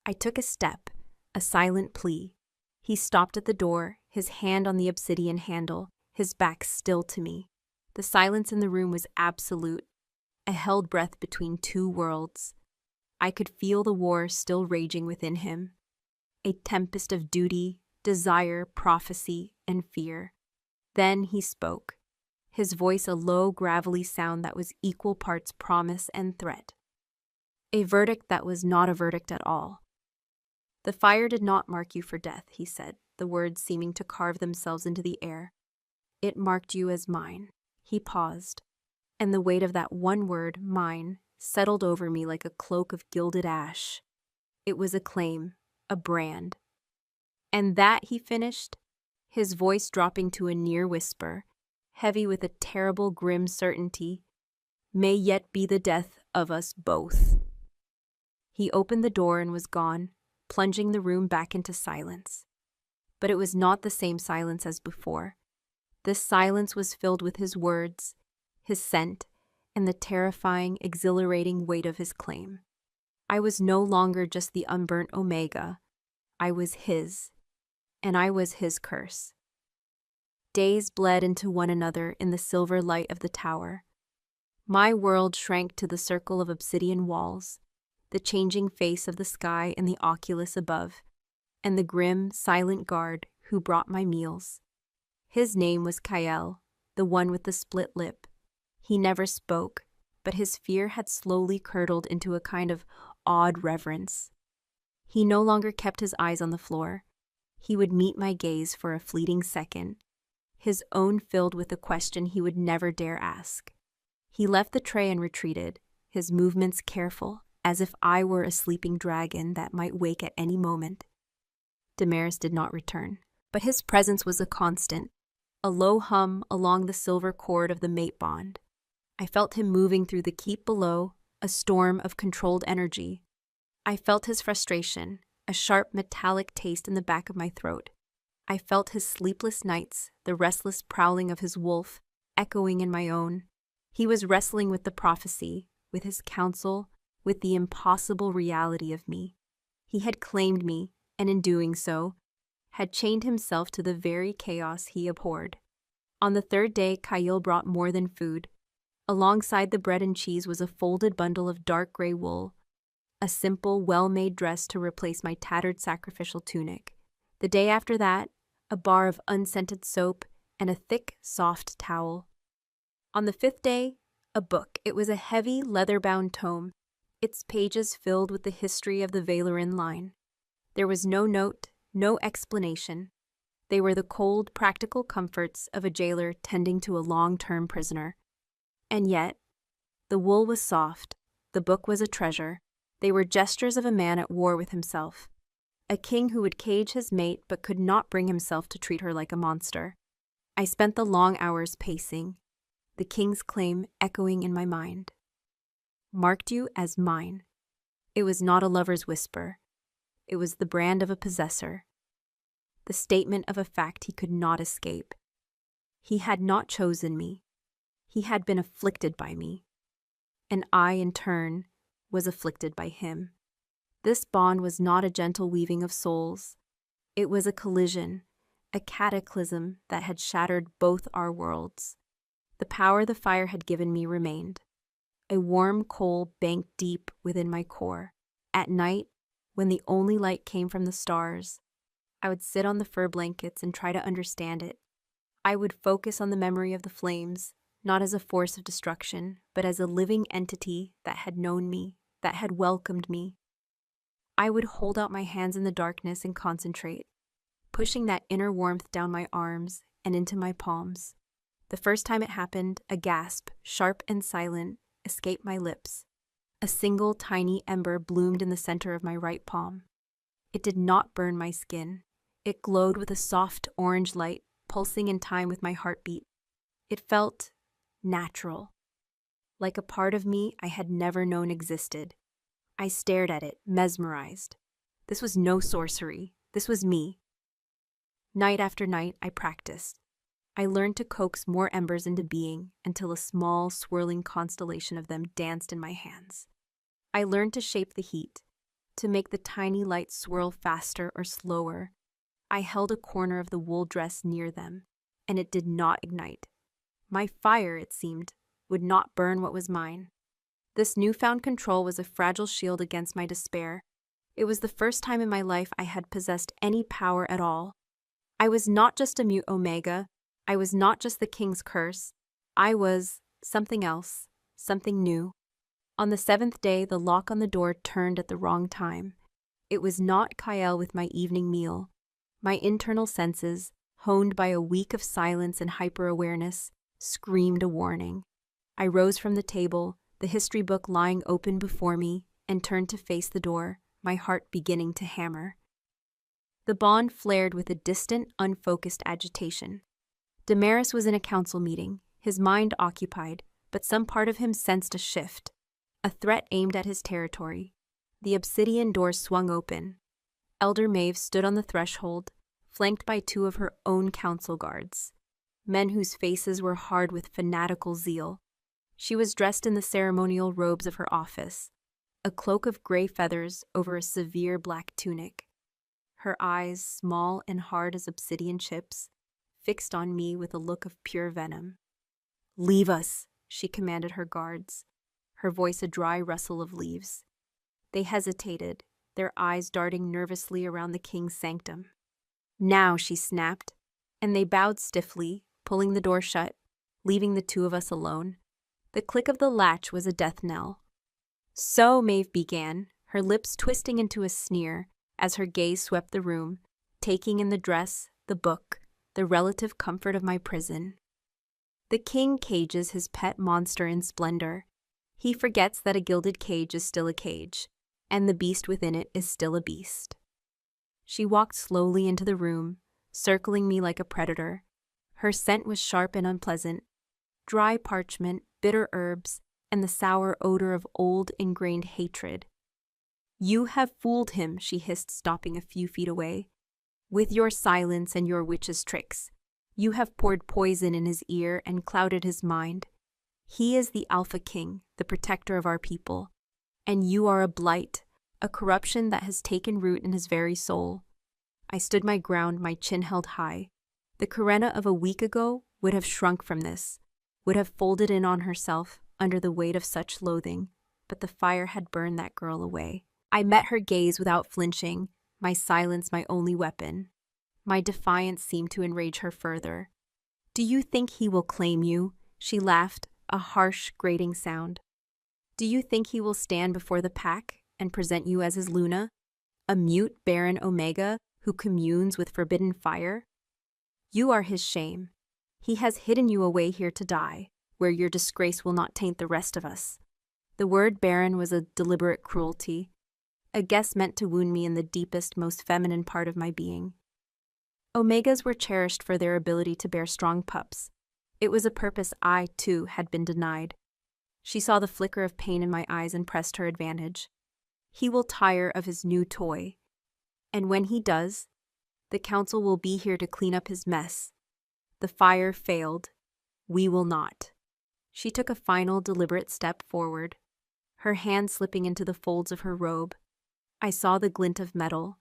I took a step, a silent plea. He stopped at the door, his hand on the obsidian handle, his back still to me. The silence in the room was absolute, a held breath between two worlds. I could feel the war still raging within him, a tempest of duty, desire, prophecy, and fear. Then he spoke, his voice a low, gravelly sound that was equal parts promise and threat. A verdict that was not a verdict at all. The fire did not mark you for death, he said, the words seeming to carve themselves into the air. It marked you as mine. He paused, and the weight of that one word, mine, settled over me like a cloak of gilded ash. It was a claim, a brand. And that, he finished, his voice dropping to a near whisper, heavy with a terrible, grim certainty, may yet be the death of us both. He opened the door and was gone, plunging the room back into silence. But it was not the same silence as before. This silence was filled with his words, his scent, and the terrifying, exhilarating weight of his claim. I was no longer just the unburnt Omega. I was his, and I was his curse. Days bled into one another in the silver light of the tower. My world shrank to the circle of obsidian walls, the changing face of the sky and the oculus above, and the grim, silent guard who brought my meals. His name was Kael, the one with the split lip. He never spoke, but his fear had slowly curdled into a kind of awed reverence. He no longer kept his eyes on the floor. He would meet my gaze for a fleeting second. his own filled with a question he would never dare ask. He left the tray and retreated, his movements careful, as if I were a sleeping dragon that might wake at any moment. Damaris did not return, but his presence was a constant, a low hum along the silver cord of the mate bond. I felt him moving through the keep below, a storm of controlled energy. I felt his frustration, a sharp metallic taste in the back of my throat. I felt his sleepless nights, the restless prowling of his wolf, echoing in my own. He was wrestling with the prophecy, with his counsel, with the impossible reality of me. He had claimed me, and in doing so, had chained himself to the very chaos he abhorred. On the third day, Kyle brought more than food. Alongside the bread and cheese was a folded bundle of dark gray wool, a simple, well-made dress to replace my tattered sacrificial tunic. The day after that, a bar of unscented soap and a thick, soft towel. On the fifth day, a book. It was a heavy, leather-bound tome, its pages filled with the history of the Valoran line. There was no note, no explanation. They were the cold, practical comforts of a jailer tending to a long-term prisoner. And yet, the wool was soft, the book was a treasure. They were gestures of a man at war with himself, a king who would cage his mate but could not bring himself to treat her like a monster. I spent the long hours pacing, the king's claim echoing in my mind. Marked you as mine. It was not a lover's whisper. It was the brand of a possessor, the statement of a fact he could not escape. He had not chosen me. He had been afflicted by me. And I, in turn, was afflicted by him. This bond was not a gentle weaving of souls. It was a collision, a cataclysm that had shattered both our worlds. The power the fire had given me remained. A warm coal banked deep within my core. At night, when the only light came from the stars, I would sit on the fur blankets and try to understand it. I would focus on the memory of the flames, not as a force of destruction, but as a living entity that had known me, that had welcomed me. I would hold out my hands in the darkness and concentrate, pushing that inner warmth down my arms and into my palms. The first time it happened, a gasp, sharp and silent, escaped my lips. A single tiny ember bloomed in the center of my right palm. It did not burn my skin. It glowed with a soft orange light, pulsing in time with my heartbeat. It felt natural, like a part of me I had never known existed. I stared at it, mesmerized. This was no sorcery. This was me. Night after night, I practiced. I learned to coax more embers into being until a small, swirling constellation of them danced in my hands. I learned to shape the heat, to make the tiny lights swirl faster or slower. I held a corner of the wool dress near them, and it did not ignite. My fire, it seemed, would not burn what was mine. This newfound control was a fragile shield against my despair. It was the first time in my life I had possessed any power at all. I was not just a mute omega. I was not just the king's curse. I was something else, something new. On the seventh day, the lock on the door turned at the wrong time. It was not Kyle with my evening meal. My internal senses, honed by a week of silence and hyper-awareness, screamed a warning. I rose from the table, the history book lying open before me, and turned to face the door, my heart beginning to hammer. The bond flared with a distant, unfocused agitation. Damaris was in a council meeting, his mind occupied, but some part of him sensed a shift. A threat aimed at his territory. The obsidian door swung open. Elder Maeve stood on the threshold, flanked by two of her own council guards, men whose faces were hard with fanatical zeal. She was dressed in the ceremonial robes of her office, a cloak of gray feathers over a severe black tunic. Her eyes, small and hard as obsidian chips, fixed on me with a look of pure venom. "Leave us," she commanded her guards, her voice a dry rustle of leaves. They hesitated, their eyes darting nervously around the king's sanctum. "Now," she snapped, and they bowed stiffly, pulling the door shut, leaving the two of us alone. The click of the latch was a death knell. "So," Maeve began, her lips twisting into a sneer as her gaze swept the room, taking in the dress, the book, the relative comfort of my prison. The king cages his pet monster in splendor. He forgets that a gilded cage is still a cage, and the beast within it is still a beast. She walked slowly into the room, circling me like a predator. Her scent was sharp and unpleasant, dry parchment, bitter herbs, and the sour odor of old, ingrained hatred. "You have fooled him," she hissed, stopping a few feet away. "With your silence and your witch's tricks. You have poured poison in his ear and clouded his mind. He is the Alpha King, the protector of our people. And you are a blight, a corruption that has taken root in his very soul." I stood my ground, my chin held high. The Karena of a week ago would have shrunk from this, would have folded in on herself under the weight of such loathing, but the fire had burned that girl away. I met her gaze without flinching, my silence my only weapon. My defiance seemed to enrage her further. "Do you think he will claim you?" She laughed, a harsh, grating sound. "Do you think he will stand before the pack and present you as his Luna, a mute barren Omega who communes with forbidden fire? You are his shame. He has hidden you away here to die, where your disgrace will not taint the rest of us." The word barren was a deliberate cruelty, a guess meant to wound me in the deepest, most feminine part of my being. Omegas were cherished for their ability to bear strong pups. It was a purpose I, too, had been denied. She saw the flicker of pain in my eyes and pressed her advantage. "He will tire of his new toy. And when he does, the council will be here to clean up his mess. The fire failed. We will not." She took a final, deliberate step forward, her hand slipping into the folds of her robe. I saw the glint of metal,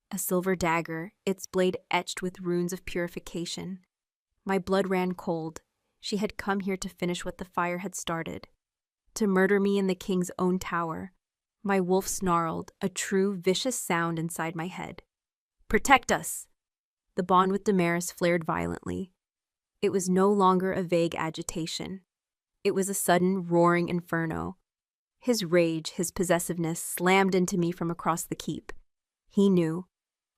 a silver dagger, its blade etched with runes of purification. My blood ran cold. She had come here to finish what the fire had started, to murder me in the king's own tower. My wolf snarled, a true, vicious sound inside my head. "Protect us!" The bond with Damaris flared violently. It was no longer a vague agitation. It was a sudden, roaring inferno. His rage, his possessiveness, slammed into me from across the keep. He knew.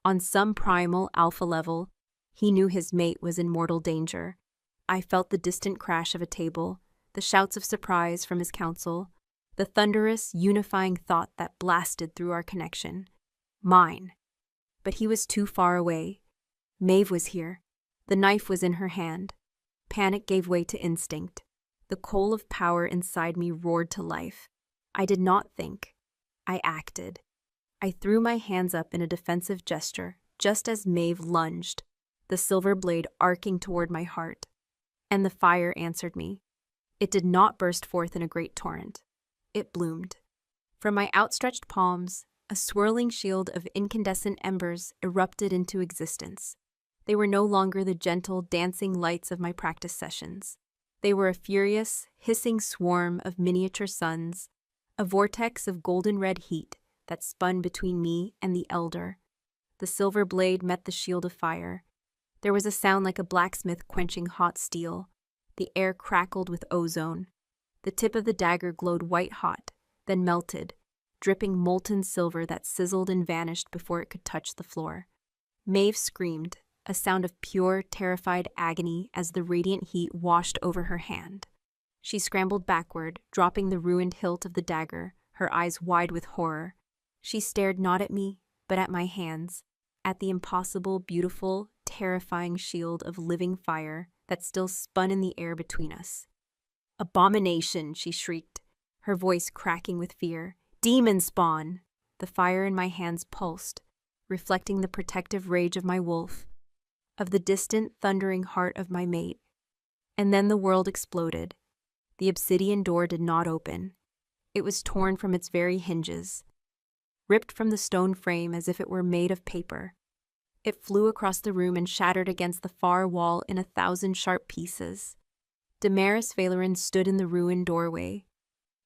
On some primal, alpha level, he knew his mate was in mortal danger. I felt the distant crash of a table, the shouts of surprise from his council, the thunderous, unifying thought that blasted through our connection. Mine. But he was too far away. Maeve was here. The knife was in her hand. Panic gave way to instinct. The coal of power inside me roared to life. I did not think. I acted. I threw my hands up in a defensive gesture, just as Maeve lunged, the silver blade arcing toward my heart. And the fire answered me. It did not burst forth in a great torrent. It bloomed. From my outstretched palms, a swirling shield of incandescent embers erupted into existence. They were no longer the gentle, dancing lights of my practice sessions. They were a furious, hissing swarm of miniature suns, a vortex of golden-red heat that spun between me and the elder. The silver blade met the shield of fire. There was a sound like a blacksmith quenching hot steel. The air crackled with ozone. The tip of the dagger glowed white-hot, then melted, dripping molten silver that sizzled and vanished before it could touch the floor. Maeve screamed, a sound of pure, terrified agony as the radiant heat washed over her hand. She scrambled backward, dropping the ruined hilt of the dagger, her eyes wide with horror. She stared not at me, but at my hands, at the impossible, beautiful, terrifying shield of living fire that still spun in the air between us. "Abomination!" she shrieked, her voice cracking with fear. "Demon spawn!" The fire in my hands pulsed, reflecting the protective rage of my wolf, of the distant, thundering heart of my mate. And then the world exploded. The obsidian door did not open. It was torn from its very hinges, ripped from the stone frame as if it were made of paper. It flew across the room and shattered against the far wall in 1,000 sharp pieces. Damaris Valoran stood in the ruined doorway.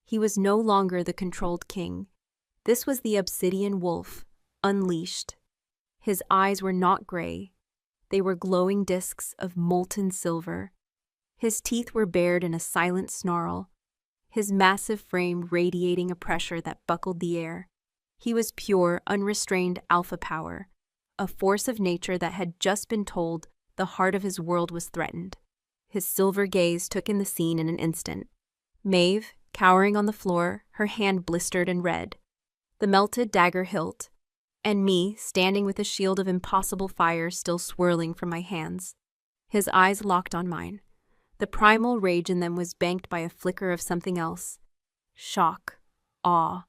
He was no longer the controlled king. This was the obsidian wolf, unleashed. His eyes were not gray. They were glowing discs of molten silver. His teeth were bared in a silent snarl, his massive frame radiating a pressure that buckled the air. He was pure, unrestrained alpha power, a force of nature that had just been told The heart of his world was threatened. His silver gaze took in the scene in an instant. Maeve, cowering on the floor, her hand blistered and red. The melted dagger hilt, and me, standing with a shield of impossible fire still swirling from my hands. His eyes locked on mine. The primal rage in them was banked by a flicker of something else. Shock, awe,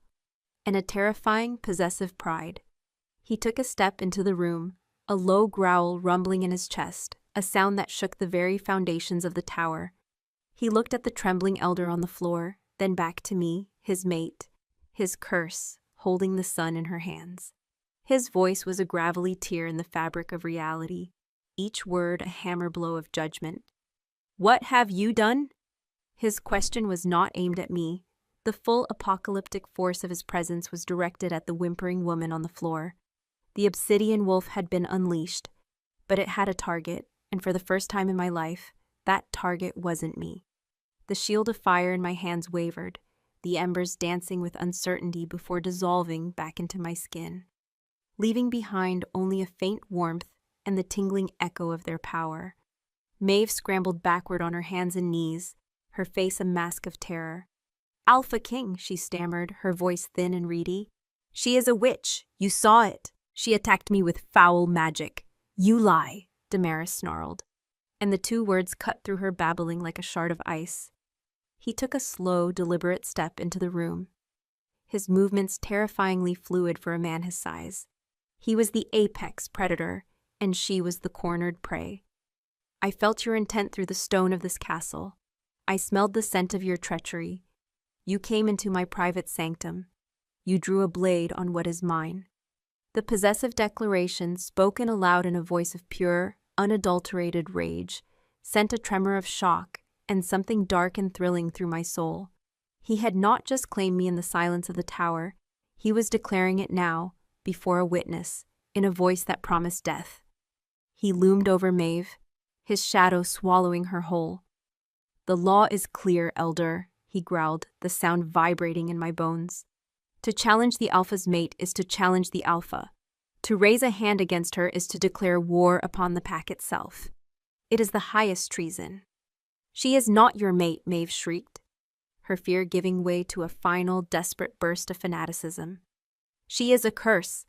and a terrifying, possessive pride. He took a step into the room, a low growl rumbling in his chest, a sound that shook the very foundations of the tower. He looked at the trembling elder on the floor, then back to me, his mate, his curse, holding the sun in her hands. His voice was a gravelly tear in the fabric of reality, each word a hammer blow of judgment. "What have you done?" His question was not aimed at me. The full apocalyptic force of his presence was directed at the whimpering woman on the floor. The obsidian wolf had been unleashed, but it had a target, and for the first time in my life, that target wasn't me. The shield of fire in my hands wavered, the embers dancing with uncertainty before dissolving back into my skin, leaving behind only a faint warmth and the tingling echo of their power. Maeve scrambled backward on her hands and knees, her face a mask of terror. "Alpha King," she stammered, her voice thin and reedy. "She is a witch. You saw it. She attacked me with foul magic." "You lie," Damaris snarled, and the two words cut through her babbling like a shard of ice. He took a slow, deliberate step into the room, his movements terrifyingly fluid for a man his size. He was the apex predator, and she was the cornered prey. "I felt your intent through the stone of this castle. I smelled the scent of your treachery. You came into my private sanctum. You drew a blade on what is mine." The possessive declaration, spoken aloud in a voice of pure, unadulterated rage, sent a tremor of shock and something dark and thrilling through my soul. He had not just claimed me in the silence of the tower, he was declaring it now, before a witness, in a voice that promised death. He loomed over Maeve, his shadow swallowing her whole. "The law is clear, Elder," he growled, the sound vibrating in my bones. "To challenge the Alpha's mate is to challenge the Alpha. To raise a hand against her is to declare war upon the pack itself. It is the highest treason." "She is not your mate," Maeve shrieked, her fear giving way to a final, desperate burst of fanaticism. "She is a curse,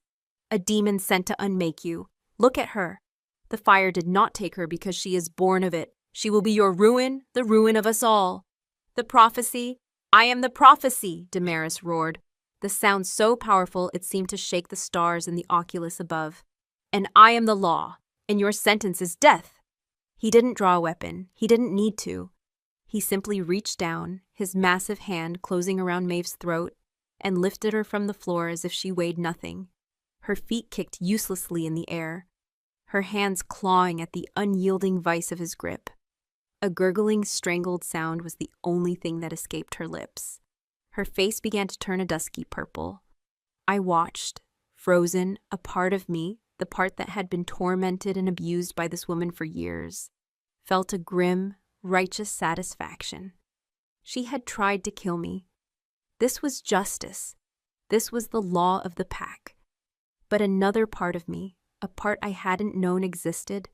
a demon sent to unmake you. Look at her. The fire did not take her because she is born of it. She will be your ruin, the ruin of us all." "The prophecy? I am the prophecy," Damaris roared, the sound so powerful it seemed to shake the stars in the oculus above. "And I am the law, and your sentence is death." He didn't draw a weapon. He didn't need to. He simply reached down, his massive hand closing around Maeve's throat, and lifted her from the floor as if she weighed nothing. Her feet kicked uselessly in the air, her hands clawing at the unyielding vice of his grip. A gurgling, strangled sound was the only thing that escaped her lips. Her face began to turn a dusky purple. I watched, frozen, a part of me, the part that had been tormented and abused by this woman for years, felt a grim, righteous satisfaction. She had tried to kill me. This was justice. This was the law of the pack. But another part of me, a part I hadn't known existed,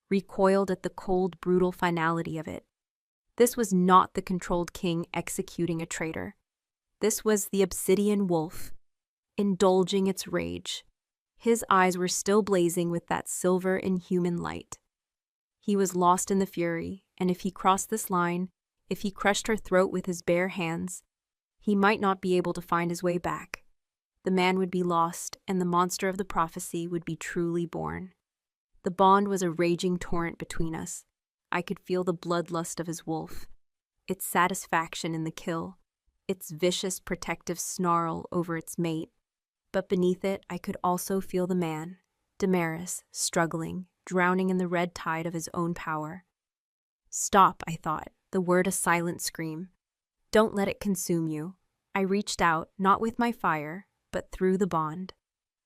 recoiled at the cold, brutal finality of it. This was not the controlled king executing a traitor. This was the obsidian wolf, indulging its rage. His eyes were still blazing with that silver, inhuman light. He was lost in the fury, and if he crossed this line, if he crushed her throat with his bare hands, he might not be able to find his way back. The man would be lost, and the monster of the prophecy would be truly born. The bond was a raging torrent between us. I could feel the bloodlust of his wolf, its satisfaction in the kill, its vicious protective snarl over its mate. But beneath it, I could also feel the man, Damaris, struggling, drowning in the red tide of his own power. "Stop," I thought, the word a silent scream. "Don't let it consume you." I reached out, not with my fire, but through the bond.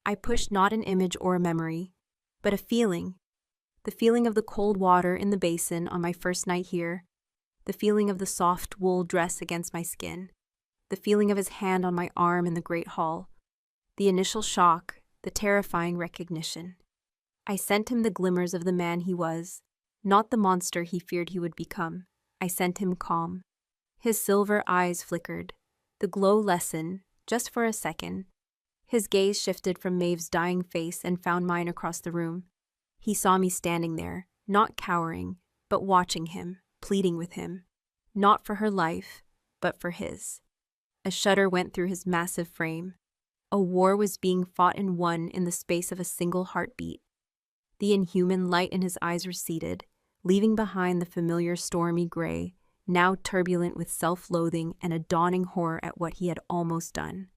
I pushed not an image or a memory, but a feeling. The feeling of the cold water in the basin on my first night here, the feeling of the soft wool dress against my skin, the feeling of his hand on my arm in the great hall, the initial shock, the terrifying recognition. I sent him the glimmers of the man he was, not the monster he feared he would become. I sent him calm. His silver eyes flickered. The glow lessened, just for a second. His gaze shifted from Maeve's dying face and found mine across the room. He saw me standing there, not cowering, but watching him, pleading with him. Not for her life, but for his. A shudder went through his massive frame. A war was being fought and won in the space of a single heartbeat. The inhuman light in his eyes receded, leaving behind the familiar stormy gray, now turbulent with self-loathing and a dawning horror at what he had almost done.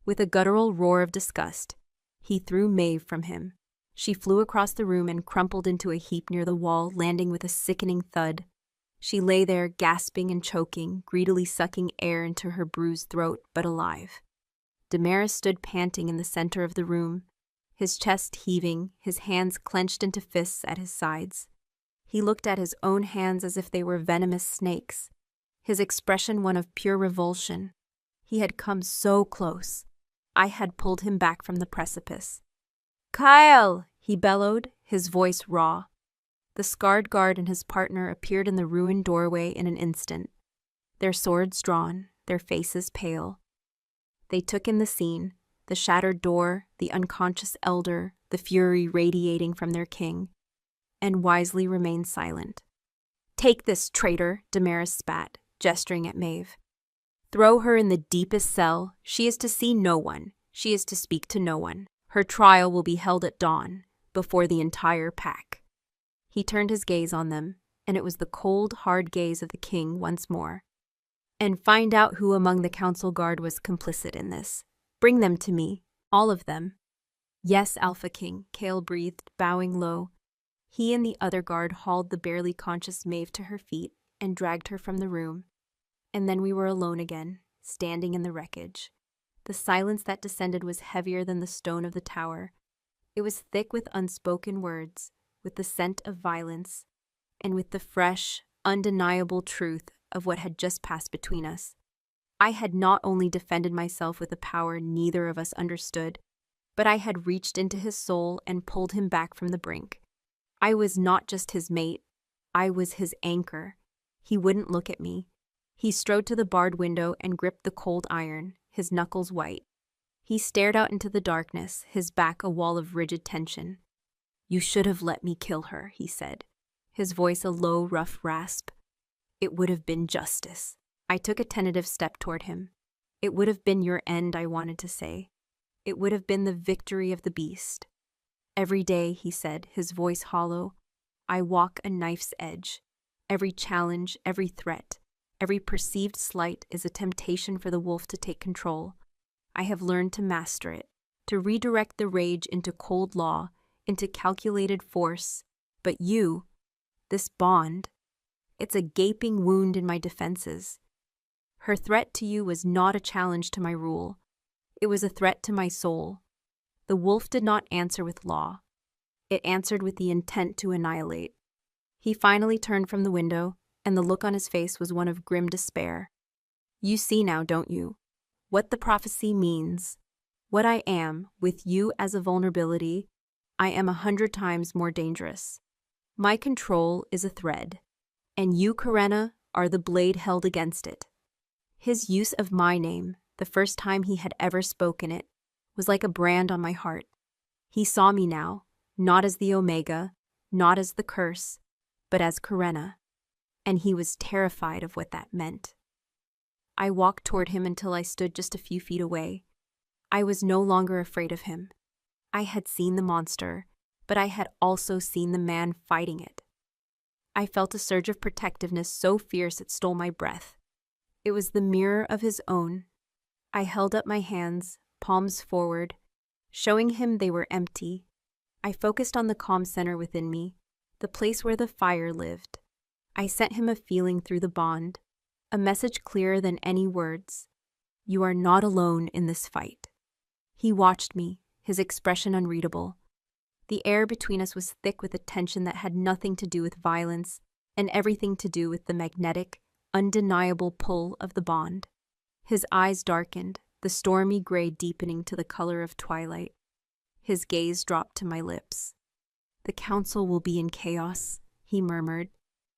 With a guttural roar of disgust, he threw Maeve from him. She flew across the room and crumpled into a heap near the wall, landing with a sickening thud. She lay there, gasping and choking, greedily sucking air into her bruised throat, but alive. Damaris stood panting in the center of the room, his chest heaving, his hands clenched into fists at his sides. He looked at his own hands as if they were venomous snakes, his expression one of pure revulsion. He had come so close. I had pulled him back from the precipice. "Kyle!" he bellowed, his voice raw. The scarred guard and his partner appeared in the ruined doorway in an instant, their swords drawn, their faces pale. They took in the scene, the shattered door, the unconscious elder, the fury radiating from their king, and wisely remained silent. "Take this, traitor," Damaris spat, gesturing at Maeve. "Throw her in the deepest cell. She is to see no one. She is to speak to no one. Her trial will be held at dawn, before the entire pack." He turned his gaze on them, and it was the cold, hard gaze of the king once more. "And find out who among the council guard was complicit in this. Bring them to me, all of them." "Yes, Alpha King," Kale breathed, bowing low. He and the other guard hauled the barely conscious Maeve to her feet and dragged her from the room. And then we were alone again, standing in the wreckage. The silence that descended was heavier than the stone of the tower. It was thick with unspoken words, with the scent of violence, and with the fresh, undeniable truth of what had just passed between us. I had not only defended myself with a power neither of us understood, but I had reached into his soul and pulled him back from the brink. I was not just his mate, I was his anchor. He wouldn't look at me. He strode to the barred window and gripped the cold iron, his knuckles white. He stared out into the darkness, his back a wall of rigid tension. "You should have let me kill her," he said, his voice a low, rough rasp. "It would have been justice." I took a tentative step toward him. "It would have been your end," I wanted to say. "It would have been the victory of the beast." "Every day," he said, his voice hollow, "I walk a knife's edge. Every challenge, every threat, every perceived slight is a temptation for the wolf to take control. I have learned to master it, to redirect the rage into cold law, into calculated force. But you, this bond, it's a gaping wound in my defenses. Her threat to you was not a challenge to my rule. It was a threat to my soul. The wolf did not answer with law. It answered with the intent to annihilate." He finally turned from the window, and the look on his face was one of grim despair. "You see now, don't you? What the prophecy means. What I am, with you as a vulnerability, I am 100 times more dangerous. My control is a thread, and you, Karenna, are the blade held against it." His use of my name, the first time he had ever spoken it, was like a brand on my heart. He saw me now, not as the Omega, not as the curse, but as Karenna, and he was terrified of what that meant. I walked toward him until I stood just a few feet away. I was no longer afraid of him. I had seen the monster, but I had also seen the man fighting it. I felt a surge of protectiveness so fierce it stole my breath. It was the mirror of his own. I held up my hands, palms forward, showing him they were empty. I focused on the calm center within me, the place where the fire lived. I sent him a feeling through the bond, a message clearer than any words. "You are not alone in this fight." He watched me, his expression unreadable. The air between us was thick with a tension that had nothing to do with violence and everything to do with the magnetic, undeniable pull of the bond. His eyes darkened, the stormy gray deepening to the color of twilight. His gaze dropped to my lips. The council will be in chaos, he murmured,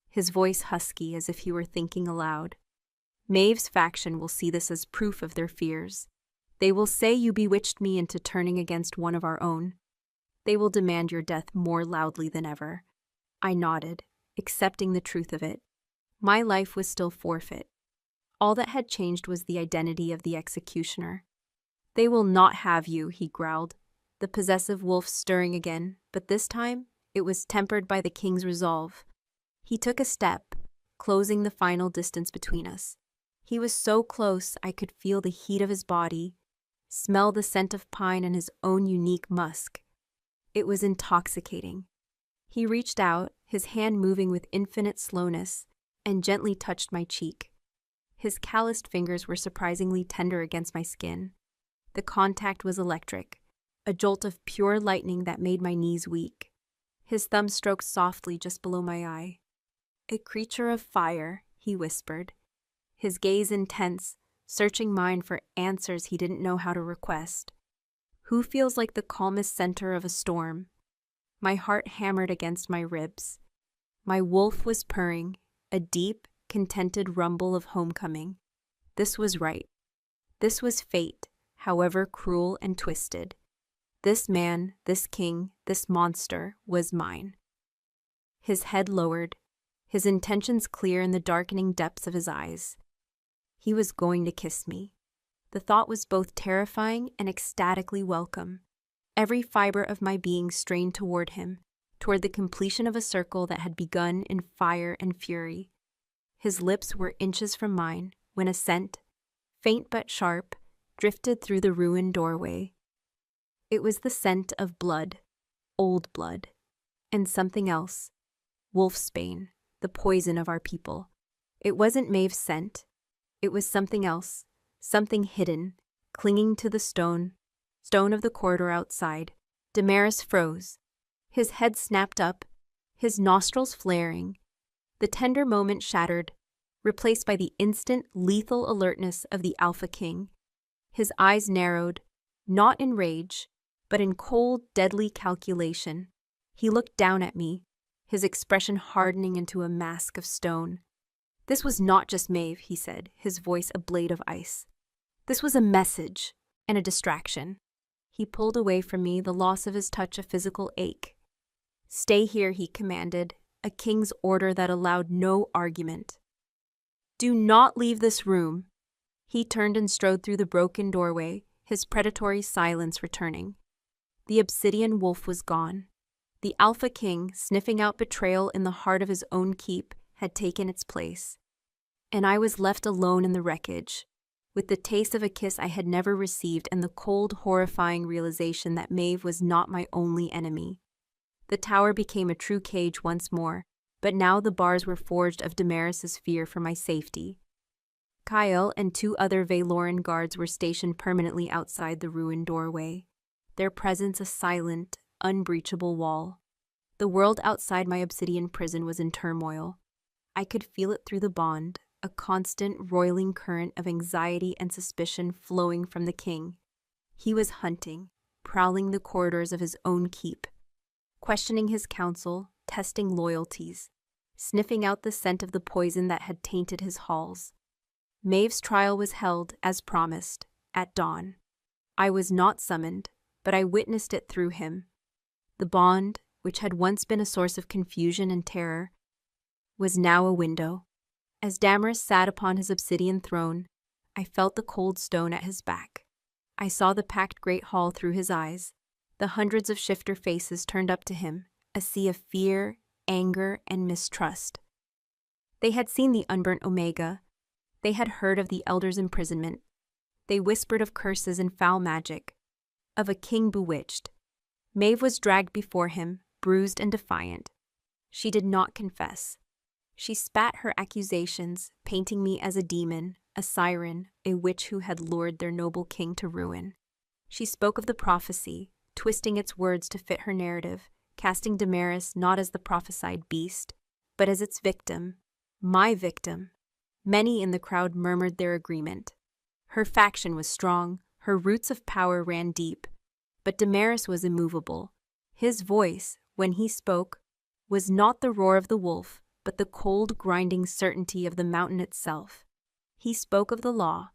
his voice husky as if he were thinking aloud. Maeve's faction will see this as proof of their fears. They will say you bewitched me into turning against one of our own. They will demand your death more loudly than ever. I nodded, accepting the truth of it. My life was still forfeit. All that had changed was the identity of the executioner. They will not have you, he growled, the possessive wolf stirring again, but this time it was tempered by the king's resolve. He took a step, closing the final distance between us. He was so close I could feel the heat of his body, smell the scent of pine and his own unique musk. It was intoxicating. He reached out, his hand moving with infinite slowness, and gently touched my cheek. His calloused fingers were surprisingly tender against my skin. The contact was electric, a jolt of pure lightning that made my knees weak. His thumb stroked softly just below my eye. "A creature of fire," he whispered, his gaze intense, searching mine for answers he didn't know how to request. "Who feels like the calmest center of a storm?" My heart hammered against my ribs. My wolf was purring, a deep, contented rumble of homecoming. This was right. This was fate, however cruel and twisted. This man, this king, this monster was mine. His head lowered, his intentions clear in the darkening depths of his eyes. He was going to kiss me. The thought was both terrifying and ecstatically welcome. Every fiber of my being strained toward him, toward the completion of a circle that had begun in fire and fury. His lips were inches from mine when a scent, faint but sharp, drifted through the ruined doorway. It was the scent of blood, old blood, and something else, wolfsbane, the poison of our people. It wasn't Maeve's scent. It was something else, something hidden, clinging to the stone of the corridor outside. Damaris froze. His head snapped up, his nostrils flaring. The tender moment shattered, replaced by the instant, lethal alertness of the Alpha King. His eyes narrowed, not in rage, but in cold, deadly calculation. He looked down at me, his expression hardening into a mask of stone. "This was not just Maeve," he said, his voice a blade of ice. "This was a message and a distraction." He pulled away from me, the loss of his touch a physical ache. "Stay here," he commanded, a king's order that allowed no argument. "Do not leave this room." He turned and strode through the broken doorway, his predatory silence returning. The obsidian wolf was gone. The Alpha King, sniffing out betrayal in the heart of his own keep, had taken its place. And I was left alone in the wreckage, with the taste of a kiss I had never received and the cold, horrifying realization that Maeve was not my only enemy. The tower became a true cage once more, but now the bars were forged of Damaris's fear for my safety. Kyle and 2 other Valoran guards were stationed permanently outside the ruined doorway, their presence a silent, unbreachable wall. The world outside my obsidian prison was in turmoil. I could feel it through the bond, a constant, roiling current of anxiety and suspicion flowing from the king. He was hunting, prowling the corridors of his own keep, questioning his counsel, testing loyalties, sniffing out the scent of the poison that had tainted his halls. Maeve's trial was held, as promised, at dawn. I was not summoned, but I witnessed it through him. The bond, which had once been a source of confusion and terror, was now a window. As Damaris sat upon his obsidian throne, I felt the cold stone at his back. I saw the packed great hall through his eyes, the hundreds of shifter faces turned up to him, a sea of fear, anger, and mistrust. They had seen the unburnt Omega. They had heard of the Elder's imprisonment. They whispered of curses and foul magic, of a king bewitched. Maeve was dragged before him, bruised and defiant. She did not confess. She spat her accusations, painting me as a demon, a siren, a witch who had lured their noble king to ruin. She spoke of the prophecy, twisting its words to fit her narrative, casting Damaris not as the prophesied beast, but as its victim, my victim. Many in the crowd murmured their agreement. Her faction was strong, her roots of power ran deep, but Damaris was immovable. His voice, when he spoke, was not the roar of the wolf, but the cold, grinding certainty of the mountain itself. He spoke of the law.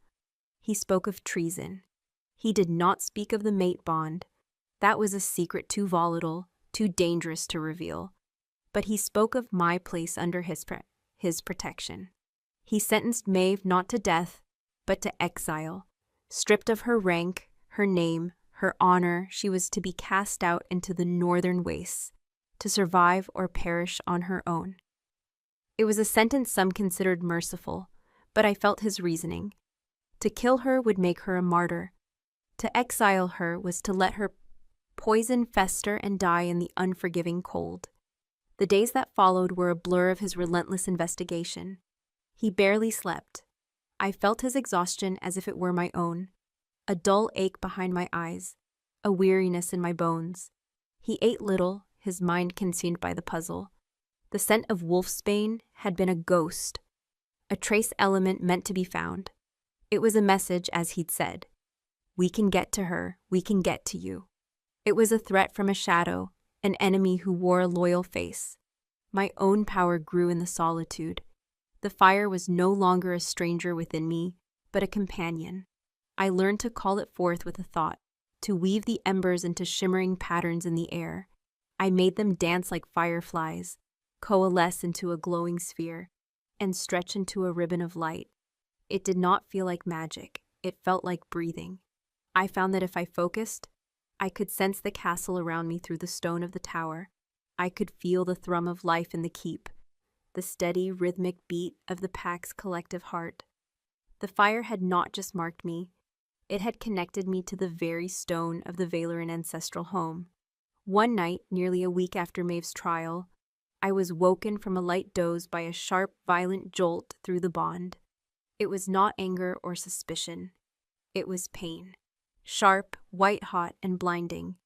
He spoke of treason. He did not speak of the mate bond. That was a secret too volatile, too dangerous to reveal. But he spoke of my place under his protection. He sentenced Maeve not to death, but to exile. Stripped of her rank, her name, her honor, she was to be cast out into the northern wastes, to survive or perish on her own. It was a sentence some considered merciful, but I felt his reasoning. To kill her would make her a martyr. To exile her was to let her poison fester and die in the unforgiving cold. The days that followed were a blur of his relentless investigation. He barely slept. I felt his exhaustion as if it were my own, a dull ache behind my eyes, a weariness in my bones. He ate little, his mind consumed by the puzzle. The scent of wolfsbane had been a ghost, a trace element meant to be found. It was a message, as he'd said. We can get to her, we can get to you. It was a threat from a shadow, an enemy who wore a loyal face. My own power grew in the solitude. The fire was no longer a stranger within me, but a companion. I learned to call it forth with a thought, to weave the embers into shimmering patterns in the air. I made them dance like fireflies, coalesce into a glowing sphere, and stretch into a ribbon of light. It did not feel like magic. It felt like breathing. I found that if I focused, I could sense the castle around me through the stone of the tower. I could feel the thrum of life in the keep, the steady, rhythmic beat of the pack's collective heart. The fire had not just marked me, it had connected me to the very stone of the Valeran ancestral home. One night, nearly a week after Maeve's trial, I was woken from a light doze by a sharp, violent jolt through the bond. It was not anger or suspicion. It was pain. Sharp, white-hot, and blinding.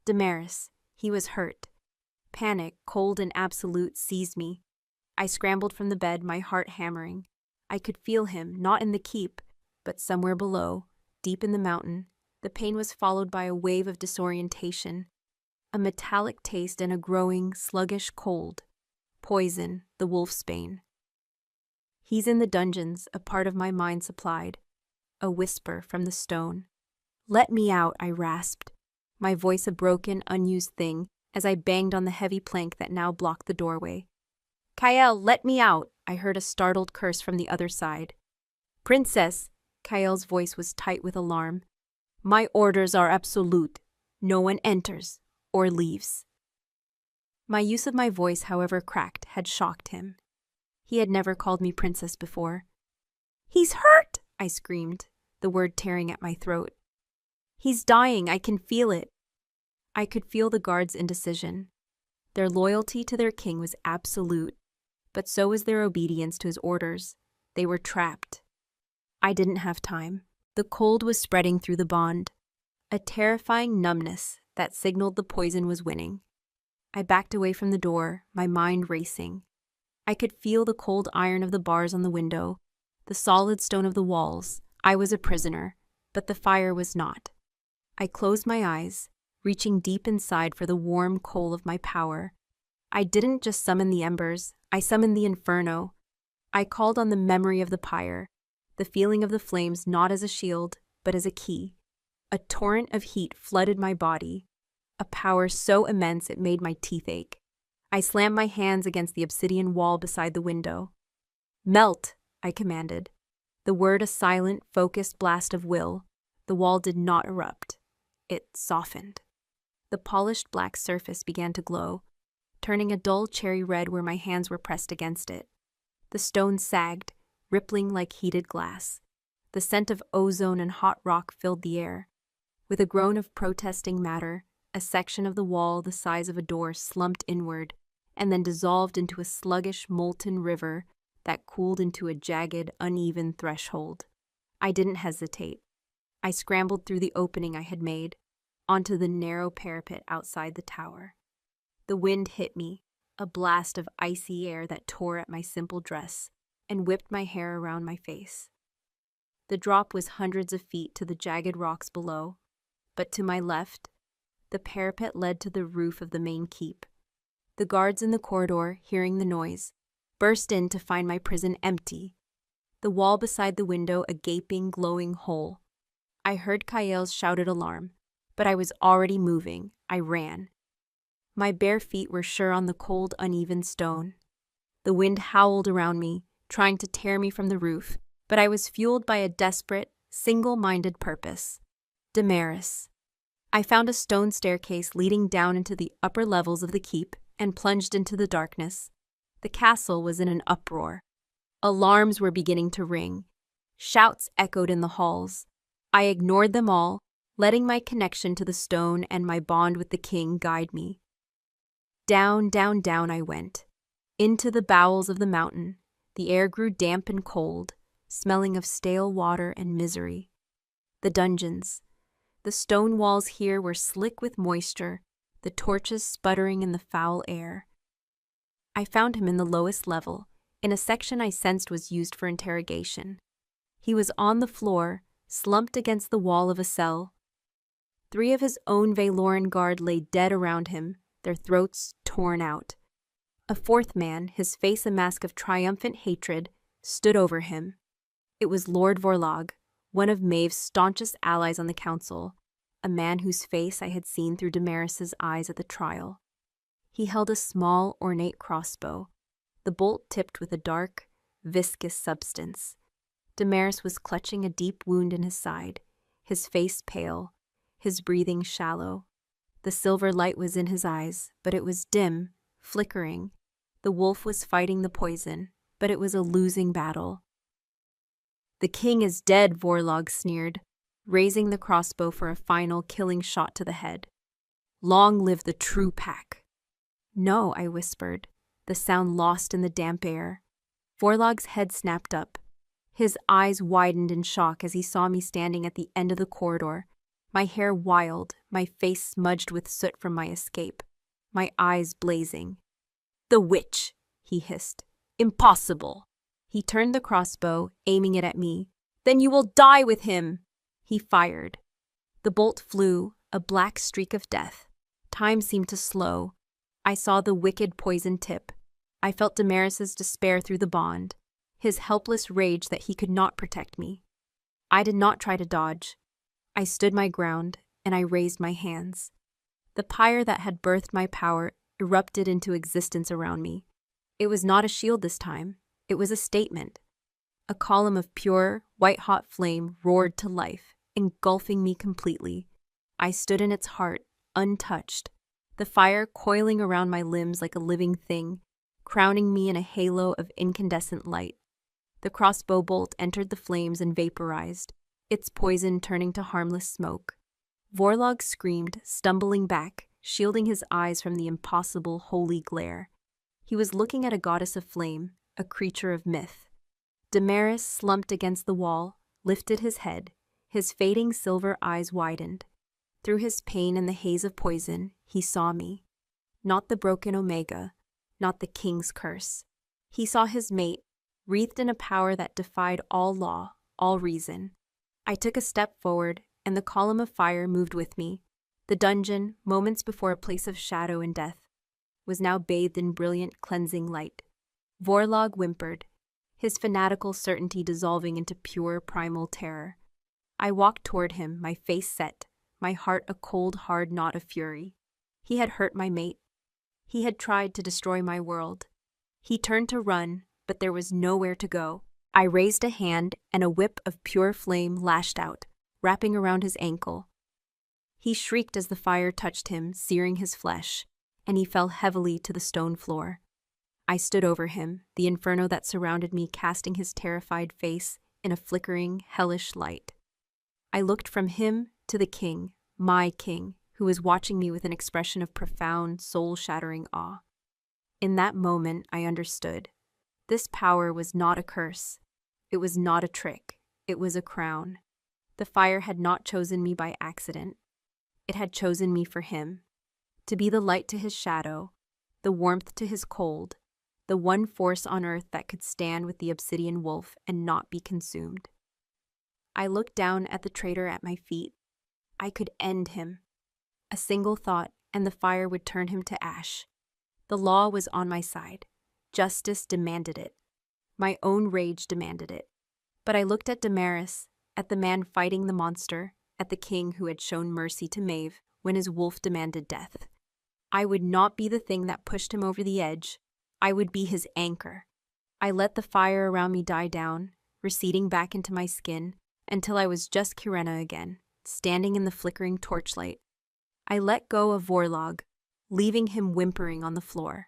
Damaris, he was hurt. Panic, cold and absolute, seized me. I scrambled from the bed, my heart hammering. I could feel him, not in the keep, but somewhere below, deep in the mountain. The pain was followed by a wave of disorientation, a metallic taste and a growing, sluggish cold. Poison, the wolfsbane. He's in the dungeons, a part of my mind supplied. A whisper from the stone. Let me out, I rasped, my voice a broken, unused thing, as I banged on the heavy plank that now blocked the doorway. Kael, let me out, I heard a startled curse from the other side. Princess, Kael's voice was tight with alarm. My orders are absolute. No one enters or leaves. My use of my voice, however cracked, had shocked him. He had never called me princess before. He's hurt, I screamed, the word tearing at my throat. He's dying, I can feel it. I could feel the guards' indecision. Their loyalty to their king was absolute, but so was their obedience to his orders. They were trapped. I didn't have time. The cold was spreading through the bond, a terrifying numbness that signaled the poison was winning. I backed away from the door, my mind racing. I could feel the cold iron of the bars on the window, the solid stone of the walls. I was a prisoner, but the fire was not. I closed my eyes, reaching deep inside for the warm coal of my power. I didn't just summon the embers, I summoned the inferno. I called on the memory of the pyre, the feeling of the flames not as a shield, but as a key. A torrent of heat flooded my body, a power so immense it made my teeth ache. I slammed my hands against the obsidian wall beside the window. Melt, I commanded. The word a silent, focused blast of will. The wall did not erupt. It softened. The polished black surface began to glow, turning a dull cherry red where my hands were pressed against it. The stone sagged, rippling like heated glass. The scent of ozone and hot rock filled the air. With a groan of protesting matter, a section of the wall the size of a door slumped inward and then dissolved into a sluggish, molten river that cooled into a jagged, uneven threshold. I didn't hesitate. I scrambled through the opening I had made, onto the narrow parapet outside the tower. The wind hit me, a blast of icy air that tore at my simple dress and whipped my hair around my face. The drop was hundreds of feet to the jagged rocks below, but to my left, the parapet led to the roof of the main keep. The guards in the corridor, hearing the noise, burst in to find my prison empty. The wall beside the window a gaping, glowing hole. I heard Kael's shouted alarm, but I was already moving. I ran. My bare feet were sure on the cold, uneven stone. The wind howled around me, trying to tear me from the roof, but I was fueled by a desperate, single-minded purpose. Damaris. I found a stone staircase leading down into the upper levels of the keep and plunged into the darkness. The castle was in an uproar. Alarms were beginning to ring. Shouts echoed in the halls. I ignored them all, letting my connection to the stone and my bond with the king guide me. Down, down, down I went. Into the bowels of the mountain. The air grew damp and cold, smelling of stale water and misery. The dungeons. The stone walls here were slick with moisture, the torches sputtering in the foul air. I found him in the lowest level, in a section I sensed was used for interrogation. He was on the floor, slumped against the wall of a cell. 3 of his own Valoran guard lay dead around him, their throats torn out. A 4th man, his face a mask of triumphant hatred, stood over him. It was Lord Vorlog, one of Maeve's staunchest allies on the council, a man whose face I had seen through Damaris's eyes at the trial. He held a small, ornate crossbow, the bolt tipped with a dark, viscous substance. Damaris was clutching a deep wound in his side, his face pale, his breathing shallow. The silver light was in his eyes, but it was dim, flickering. The wolf was fighting the poison, but it was a losing battle. "The king is dead," Vorlog sneered, raising the crossbow for a final killing shot to the head. "Long live the true pack." "No," I whispered, the sound lost in the damp air. Vorlog's head snapped up. His eyes widened in shock as he saw me standing at the end of the corridor, my hair wild, my face smudged with soot from my escape, my eyes blazing. "The witch," he hissed. "Impossible." He turned the crossbow, aiming it at me. "Then you will die with him." He fired. The bolt flew, a black streak of death. Time seemed to slow. I saw the wicked poison tip. I felt Damaris's despair through the bond, his helpless rage that he could not protect me. I did not try to dodge. I stood my ground, and I raised my hands. The pyre that had birthed my power erupted into existence around me. It was not a shield this time. It was a statement. A column of pure, white-hot flame roared to life, engulfing me completely. I stood in its heart, untouched, the fire coiling around my limbs like a living thing, crowning me in a halo of incandescent light. The crossbow bolt entered the flames and vaporized, its poison turning to harmless smoke. Vorlog screamed, stumbling back, shielding his eyes from the impossible, holy glare. He was looking at a goddess of flame, a creature of myth. Damaris slumped against the wall, lifted his head, his fading silver eyes widened. Through his pain and the haze of poison, he saw me. Not the broken Omega, not the king's curse. He saw his mate, wreathed in a power that defied all law, all reason. I took a step forward, and the column of fire moved with me. The dungeon, moments before a place of shadow and death, was now bathed in brilliant, cleansing light. Vorlog whimpered, his fanatical certainty dissolving into pure, primal terror. I walked toward him, my face set, my heart a cold, hard knot of fury. He had hurt my mate. He had tried to destroy my world. He turned to run, but there was nowhere to go. I raised a hand, and a whip of pure flame lashed out, wrapping around his ankle. He shrieked as the fire touched him, searing his flesh, and he fell heavily to the stone floor. I stood over him, the inferno that surrounded me casting his terrified face in a flickering, hellish light. I looked from him to the king, my king, who was watching me with an expression of profound, soul-shattering awe. In that moment, I understood. This power was not a curse. It was not a trick. It was a crown. The fire had not chosen me by accident. It had chosen me for him, to be the light to his shadow, the warmth to his cold, the one force on earth that could stand with the obsidian wolf and not be consumed. I looked down at the traitor at my feet. I could end him. A single thought, and the fire would turn him to ash. The law was on my side. Justice demanded it. My own rage demanded it. But I looked at Damaris, at the man fighting the monster, at the king who had shown mercy to Maeve when his wolf demanded death. I would not be the thing that pushed him over the edge. I would be his anchor. I let the fire around me die down, receding back into my skin, until I was just Kyrena again, standing in the flickering torchlight. I let go of Vorlog, leaving him whimpering on the floor.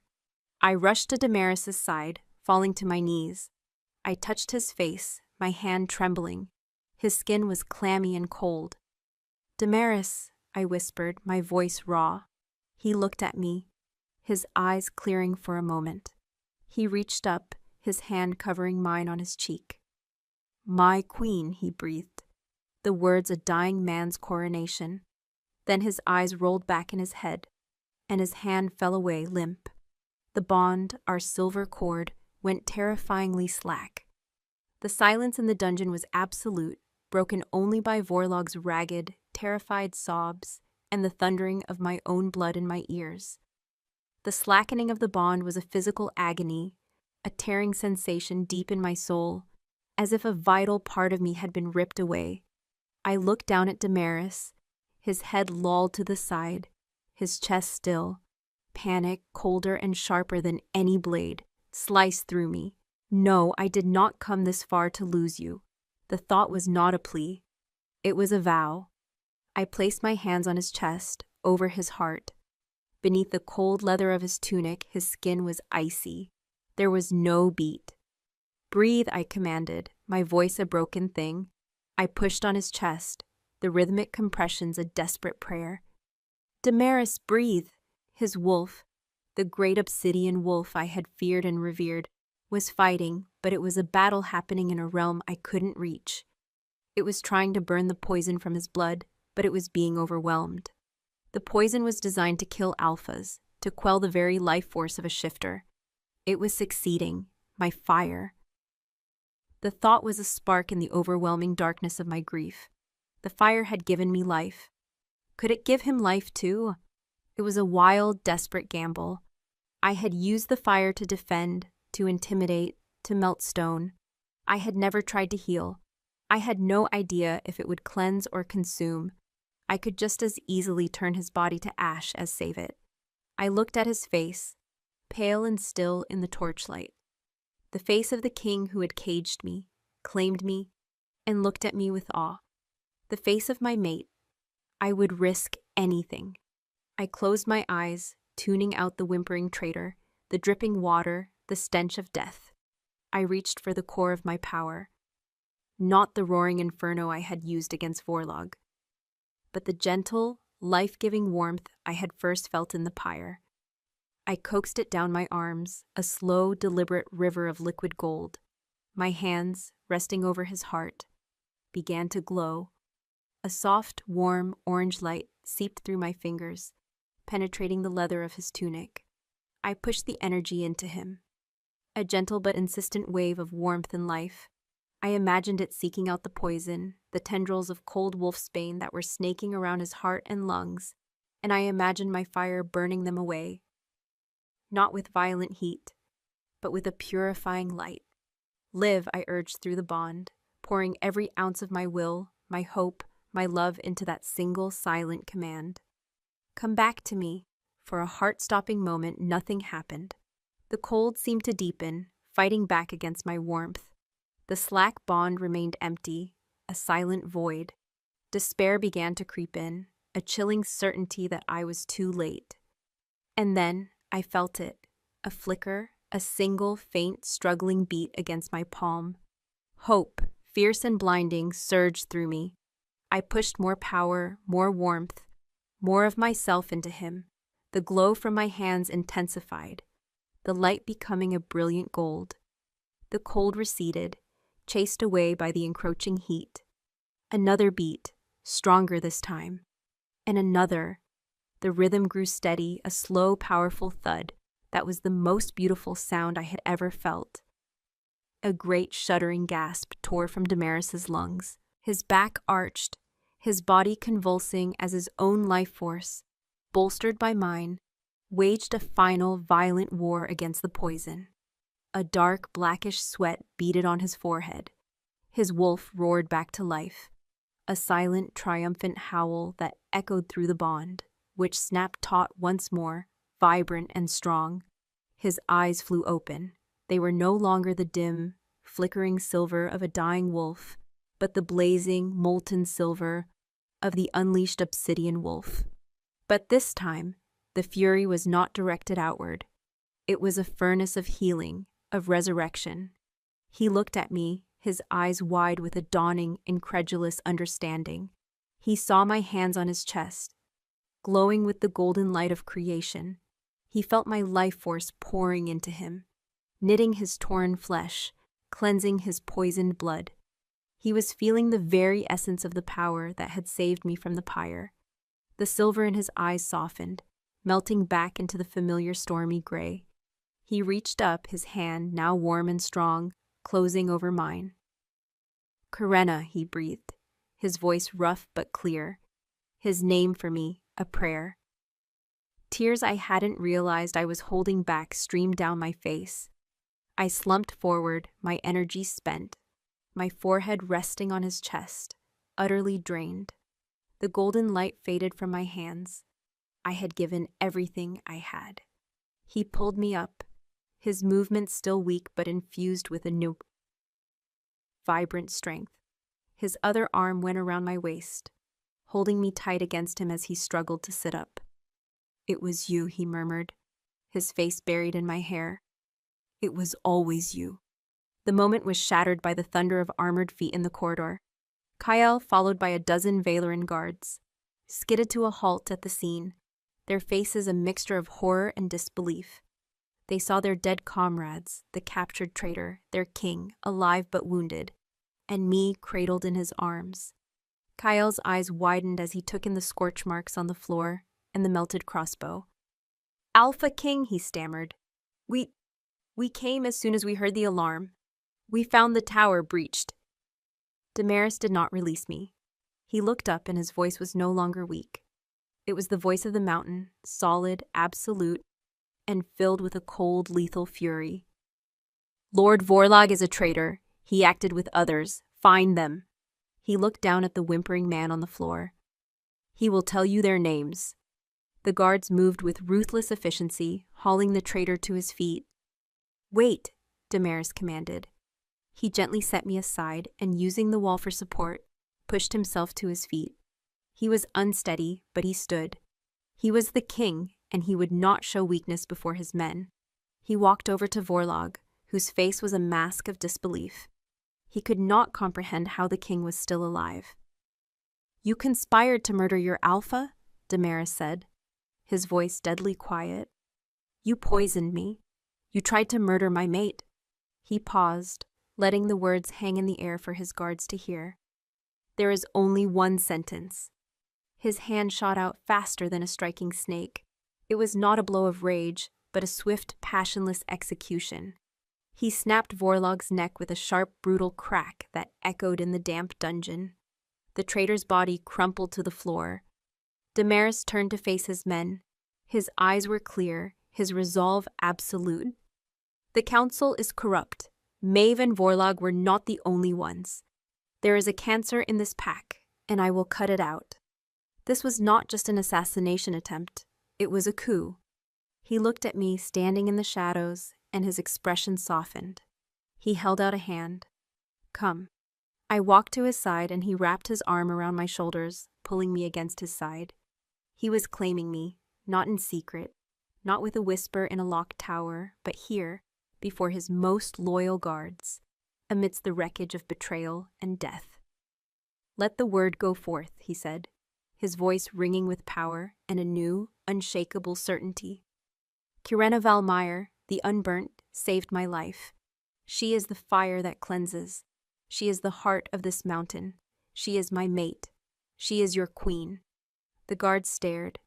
I rushed to Damaris's side, falling to my knees. I touched his face, my hand trembling. His skin was clammy and cold. "Damaris," I whispered, my voice raw. He looked at me, his eyes clearing for a moment. He reached up, his hand covering mine on his cheek. "My queen," he breathed, the words a dying man's coronation. Then his eyes rolled back in his head, and his hand fell away limp. The bond, our silver cord, went terrifyingly slack. The silence in the dungeon was absolute, broken only by Vorlog's ragged, terrified sobs and the thundering of my own blood in my ears. The slackening of the bond was a physical agony, a tearing sensation deep in my soul, as if a vital part of me had been ripped away. I looked down at Damaris, his head lolled to the side, his chest still. Panic, colder and sharper than any blade, sliced through me. No, I did not come this far to lose you. The thought was not a plea. It was a vow. I placed my hands on his chest, over his heart. Beneath the cold leather of his tunic, his skin was icy. There was no beat. "Breathe," I commanded, my voice a broken thing. I pushed on his chest, the rhythmic compressions a desperate prayer. "Damaris, breathe." His wolf, the great obsidian wolf I had feared and revered, was fighting, but it was a battle happening in a realm I couldn't reach. It was trying to burn the poison from his blood, but it was being overwhelmed. The poison was designed to kill alphas, to quell the very life force of a shifter. It was succeeding, my fire. The thought was a spark in the overwhelming darkness of my grief. The fire had given me life. Could it give him life too? It was a wild, desperate gamble. I had used the fire to defend, to intimidate, to melt stone. I had never tried to heal. I had no idea if it would cleanse or consume. I could just as easily turn his body to ash as save it. I looked at his face, pale and still in the torchlight. The face of the king who had caged me, claimed me, and looked at me with awe. The face of my mate. I would risk anything. I closed my eyes, tuning out the whimpering traitor, the dripping water, the stench of death. I reached for the core of my power. Not the roaring inferno I had used against Vorlog, but the gentle, life-giving warmth I had first felt in the pyre. I coaxed it down my arms, a slow, deliberate river of liquid gold. My hands, resting over his heart, began to glow. A soft, warm, orange light seeped through my fingers, penetrating the leather of his tunic. I pushed the energy into him. A gentle but insistent wave of warmth and life. I imagined it seeking out the poison, the tendrils of cold wolfsbane that were snaking around his heart and lungs, and I imagined my fire burning them away. Not with violent heat, but with a purifying light. "Live," I urged through the bond, pouring every ounce of my will, my hope, my love into that single silent command. "Come back to me." For a heart-stopping moment, nothing happened. The cold seemed to deepen, fighting back against my warmth. The slack bond remained empty, a silent void. Despair began to creep in, a chilling certainty that I was too late. And then I felt it, a flicker, a single, faint, struggling beat against my palm. Hope, fierce and blinding, surged through me. I pushed more power, more warmth, more of myself into him. The glow from my hands intensified, the light becoming a brilliant gold. The cold receded, chased away by the encroaching heat. Another beat, stronger this time. And another. The rhythm grew steady, a slow, powerful thud that was the most beautiful sound I had ever felt. A great shuddering gasp tore from Damaris's lungs. His back arched, his body convulsing as his own life force, bolstered by mine, waged a final, violent war against the poison. A dark, blackish sweat beaded on his forehead. His wolf roared back to life, a silent, triumphant howl that echoed through the bond, which snapped taut once more, vibrant and strong. His eyes flew open. They were no longer the dim, flickering silver of a dying wolf, but the blazing, molten silver of the unleashed obsidian wolf. But this time, the fury was not directed outward. It was a furnace of healing, of resurrection. He looked at me, his eyes wide with a dawning, incredulous understanding. He saw my hands on his chest, glowing with the golden light of creation. He felt my life force pouring into him, knitting his torn flesh, cleansing his poisoned blood. He was feeling the very essence of the power that had saved me from the pyre. The silver in his eyes softened, melting back into the familiar stormy gray. He reached up, his hand, now warm and strong, closing over mine. "Karenna," he breathed, his voice rough but clear. His name for me, a prayer. Tears I hadn't realized I was holding back streamed down my face. I slumped forward, my energy spent, my forehead resting on his chest, utterly drained. The golden light faded from my hands. I had given everything I had. He pulled me up, his movements still weak but infused with a new, vibrant strength. His other arm went around my waist, holding me tight against him as he struggled to sit up. "It was you," he murmured, his face buried in my hair. "It was always you." The moment was shattered by the thunder of armored feet in the corridor. Kyle, followed by a dozen Valoran guards, skidded to a halt at the scene, their faces a mixture of horror and disbelief. They saw their dead comrades, the captured traitor, their king, alive but wounded, and me cradled in his arms. Kyle's eyes widened as he took in the scorch marks on the floor and the melted crossbow. "Alpha King," he stammered. We came as soon as we heard the alarm. We found the tower breached." Damaris did not release me. He looked up and his voice was no longer weak. It was the voice of the mountain, solid, absolute, and filled with a cold, lethal fury. "Lord Vorlog is a traitor. He acted with others. Find them." He looked down at the whimpering man on the floor. "He will tell you their names." The guards moved with ruthless efficiency, hauling the traitor to his feet. "Wait," Damaris commanded. He gently set me aside and, using the wall for support, pushed himself to his feet. He was unsteady, but he stood. He was the king, and he would not show weakness before his men. He walked over to Vorlog, whose face was a mask of disbelief. He could not comprehend how the king was still alive. "You conspired to murder your alpha?" Damaris said, his voice deadly quiet. "You poisoned me. You tried to murder my mate." He paused, letting the words hang in the air for his guards to hear. "There is only one sentence." His hand shot out faster than a striking snake. It was not a blow of rage, but a swift, passionless execution. He snapped Vorlog's neck with a sharp, brutal crack that echoed in the damp dungeon. The traitor's body crumpled to the floor. Damaris turned to face his men. His eyes were clear, his resolve absolute. "The council is corrupt. Maeve and Vorlog were not the only ones. There is a cancer in this pack, and I will cut it out." This was not just an assassination attempt. It was a coup. He looked at me, standing in the shadows, and his expression softened. He held out a hand. "Come." I walked to his side, and he wrapped his arm around my shoulders, pulling me against his side. He was claiming me, not in secret, not with a whisper in a locked tower, but here, before his most loyal guards, amidst the wreckage of betrayal and death. "Let the word go forth," he said, his voice ringing with power and a new, unshakable certainty. "Karenna Valmeyer, the unburnt, saved my life. She is the fire that cleanses. She is the heart of this mountain. She is my mate. She is your queen." The guards stared,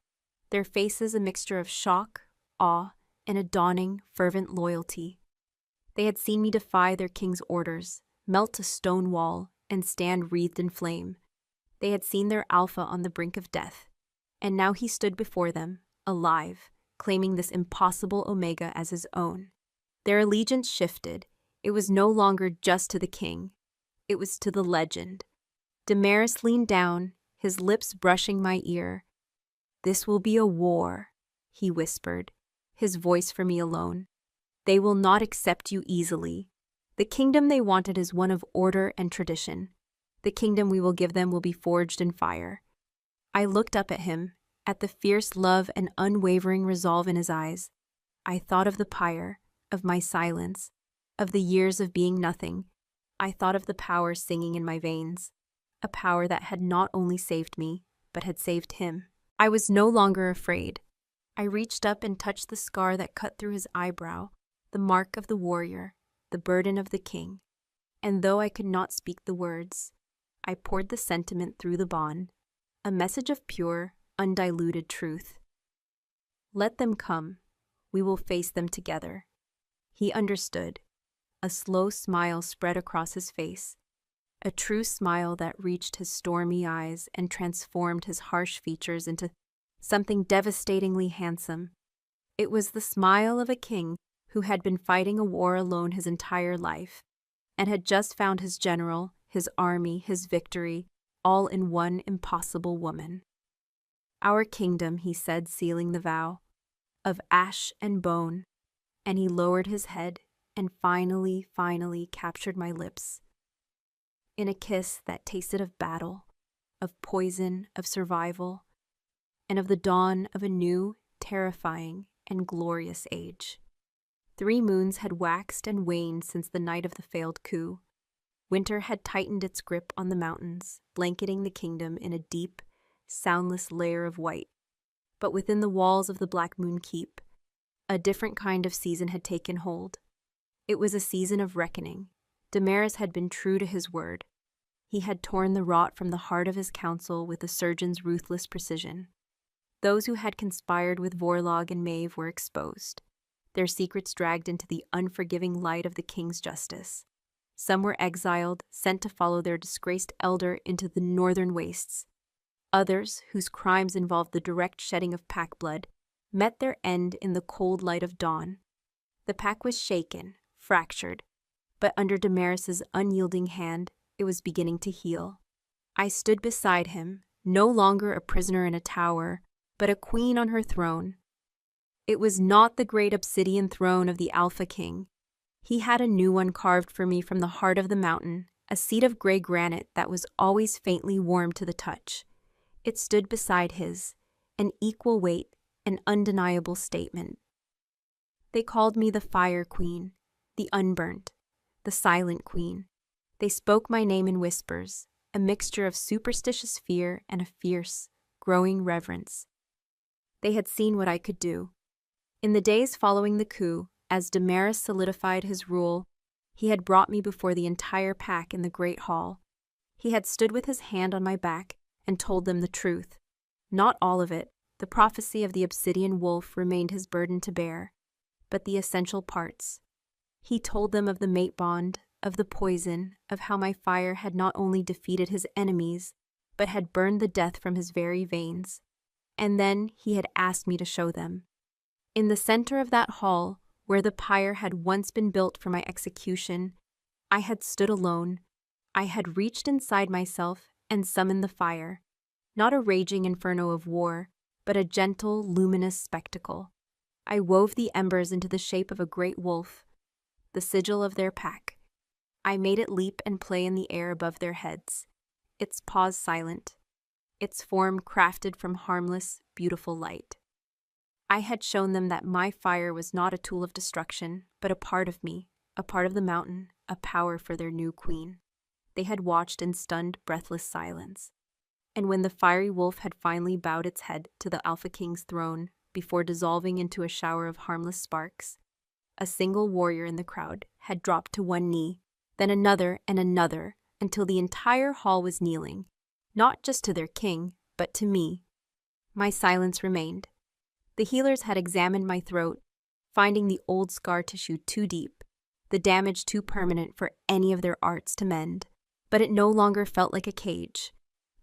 their faces a mixture of shock, awe, and a dawning, fervent loyalty. They had seen me defy their king's orders, melt a stone wall, and stand wreathed in flame. They had seen their alpha on the brink of death, and now he stood before them, alive, claiming this impossible omega as his own. Their allegiance shifted. It was no longer just to the king. It was to the legend. Damaris leaned down, his lips brushing my ear. "This will be a war," he whispered, his voice for me alone. "They will not accept you easily. The kingdom they wanted is one of order and tradition. The kingdom we will give them will be forged in fire." I looked up at him, at the fierce love and unwavering resolve in his eyes. I thought of the pyre, of my silence, of the years of being nothing. I thought of the power singing in my veins, a power that had not only saved me, but had saved him. I was no longer afraid. I reached up and touched the scar that cut through his eyebrow, the mark of the warrior, the burden of the king. And though I could not speak the words, I poured the sentiment through the bond, a message of pure, undiluted truth. "Let them come. We will face them together." He understood. A slow smile spread across his face, a true smile that reached his stormy eyes and transformed his harsh features into something devastatingly handsome. It was the smile of a king who had been fighting a war alone his entire life, and had just found his general, his army, his victory, all in one impossible woman. "Our kingdom," he said, sealing the vow, "of ash and bone," and he lowered his head and finally captured my lips. In a kiss that tasted of battle, of poison, of survival, and of the dawn of a new, terrifying, and glorious age. 3 moons had waxed and waned since the night of the failed coup. Winter had tightened its grip on the mountains, blanketing the kingdom in a deep, soundless layer of white. But within the walls of the Black Moon Keep, a different kind of season had taken hold. It was a season of reckoning. Damaris had been true to his word. He had torn the rot from the heart of his council with a surgeon's ruthless precision. Those who had conspired with Vorlog and Maeve were exposed, their secrets dragged into the unforgiving light of the king's justice. Some were exiled, sent to follow their disgraced elder into the northern wastes. Others, whose crimes involved the direct shedding of pack blood, met their end in the cold light of dawn. The pack was shaken, fractured, but under Damaris's unyielding hand, it was beginning to heal. I stood beside him, no longer a prisoner in a tower, but a queen on her throne. It was not the great obsidian throne of the Alpha King. He had a new one carved for me from the heart of the mountain, a seat of gray granite that was always faintly warm to the touch. It stood beside his, an equal weight, an undeniable statement. They called me the Fire Queen, the Unburnt, the Silent Queen. They spoke my name in whispers, a mixture of superstitious fear and a fierce, growing reverence. They had seen what I could do. In the days following the coup, as Damaris solidified his rule, he had brought me before the entire pack in the Great Hall. He had stood with his hand on my back and told them the truth. Not all of it. The prophecy of the obsidian wolf remained his burden to bear, but the essential parts. He told them of the mate bond, of the poison, of how my fire had not only defeated his enemies, but had burned the death from his very veins. And then he had asked me to show them. In the center of that hall, where the pyre had once been built for my execution, I had stood alone. I had reached inside myself and summoned the fire, not a raging inferno of war, but a gentle, luminous spectacle. I wove the embers into the shape of a great wolf, the sigil of their pack. I made it leap and play in the air above their heads, its paws silent, its form crafted from harmless, beautiful light. I had shown them that my fire was not a tool of destruction, but a part of me, a part of the mountain, a power for their new queen. They had watched in stunned, breathless silence. And when the fiery wolf had finally bowed its head to the Alpha King's throne, before dissolving into a shower of harmless sparks, a single warrior in the crowd had dropped to one knee, then another and another, until the entire hall was kneeling, not just to their king, but to me. My silence remained. The healers had examined my throat, finding the old scar tissue too deep, the damage too permanent for any of their arts to mend, but it no longer felt like a cage.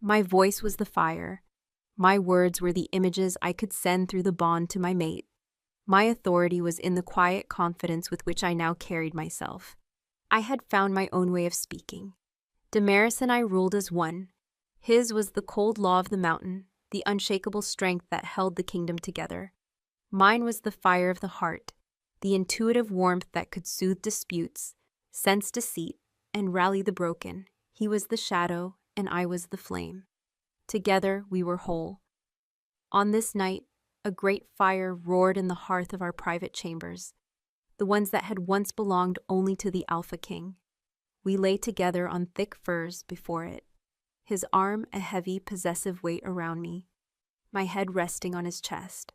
My voice was the fire. My words were the images I could send through the bond to my mate, My authority was in the quiet confidence with which I now carried myself. I had found my own way of speaking. Damaris and I ruled as one. His was the cold law of the mountain, the unshakable strength that held the kingdom together. Mine was the fire of the heart, the intuitive warmth that could soothe disputes, sense deceit, and rally the broken. He was the shadow, and I was the flame. Together we were whole. On this night, a great fire roared in the hearth of our private chambers, the ones that had once belonged only to the Alpha King. We lay together on thick furs before it, his arm a heavy, possessive weight around me, my head resting on his chest.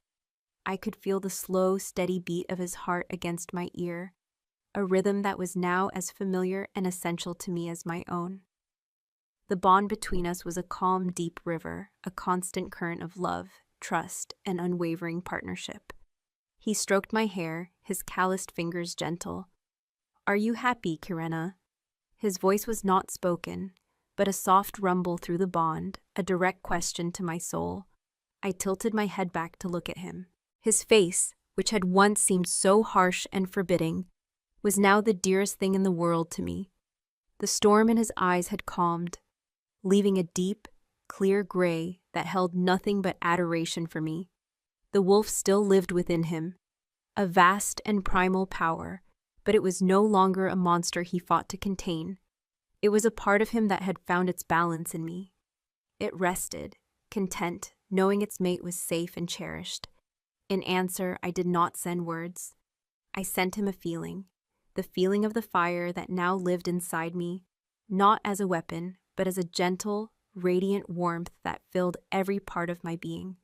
I could feel the slow, steady beat of his heart against my ear, a rhythm that was now as familiar and essential to me as my own. The bond between us was a calm, deep river, a constant current of love, trust, and unwavering partnership. He stroked my hair, his calloused fingers gentle. "Are you happy, Kirena?" His voice was not spoken, but a soft rumble through the bond, a direct question to my soul. I tilted my head back to look at him. His face, which had once seemed so harsh and forbidding, was now the dearest thing in the world to me. The storm in his eyes had calmed, leaving a deep, clear gray that held nothing but adoration for me. The wolf still lived within him, a vast and primal power, but it was no longer a monster he fought to contain. It was a part of him that had found its balance in me. It rested, content, knowing its mate was safe and cherished. In answer, I did not send words. I sent him a feeling, the feeling of the fire that now lived inside me, not as a weapon, but as a gentle, radiant warmth that filled every part of my being.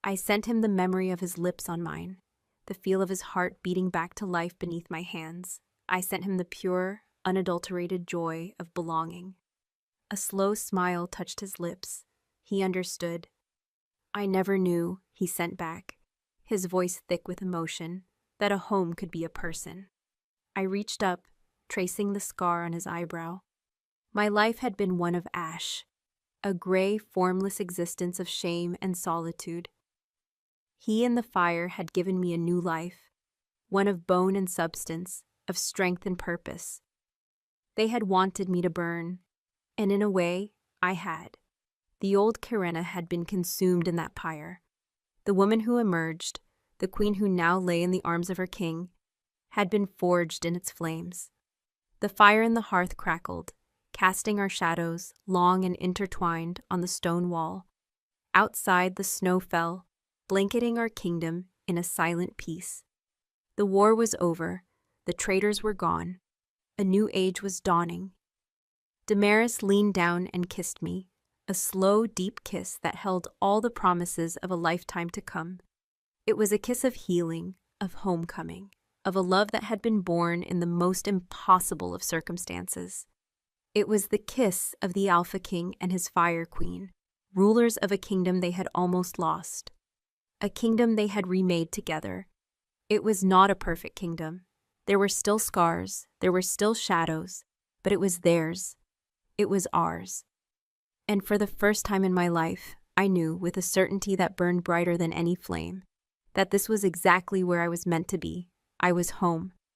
I sent him the memory of his lips on mine, the feel of his heart beating back to life beneath my hands. I sent him the pure, unadulterated joy of belonging. A slow smile touched his lips. He understood. "I never knew," he sent back, his voice thick with emotion, "that a home could be a person." I reached up, tracing the scar on his eyebrow. My life had been one of ash, a gray, formless existence of shame and solitude. He in the fire had given me a new life, one of bone and substance, of strength and purpose. They had wanted me to burn, and in a way, I had. The old Kirena had been consumed in that pyre. The woman who emerged, the queen who now lay in the arms of her king, had been forged in its flames. The fire in the hearth crackled, casting our shadows, long and intertwined, on the stone wall. Outside, the snow fell, blanketing our kingdom in a silent peace. The war was over, the traitors were gone, a new age was dawning. Damaris leaned down and kissed me, a slow, deep kiss that held all the promises of a lifetime to come. It was a kiss of healing, of homecoming, of a love that had been born in the most impossible of circumstances. It was the kiss of the Alpha King and his Fire Queen, rulers of a kingdom they had almost lost, a kingdom they had remade together. It was not a perfect kingdom. There were still scars, there were still shadows, but it was theirs. It was ours. And for the first time in my life, I knew, with a certainty that burned brighter than any flame, that this was exactly where I was meant to be. I was home.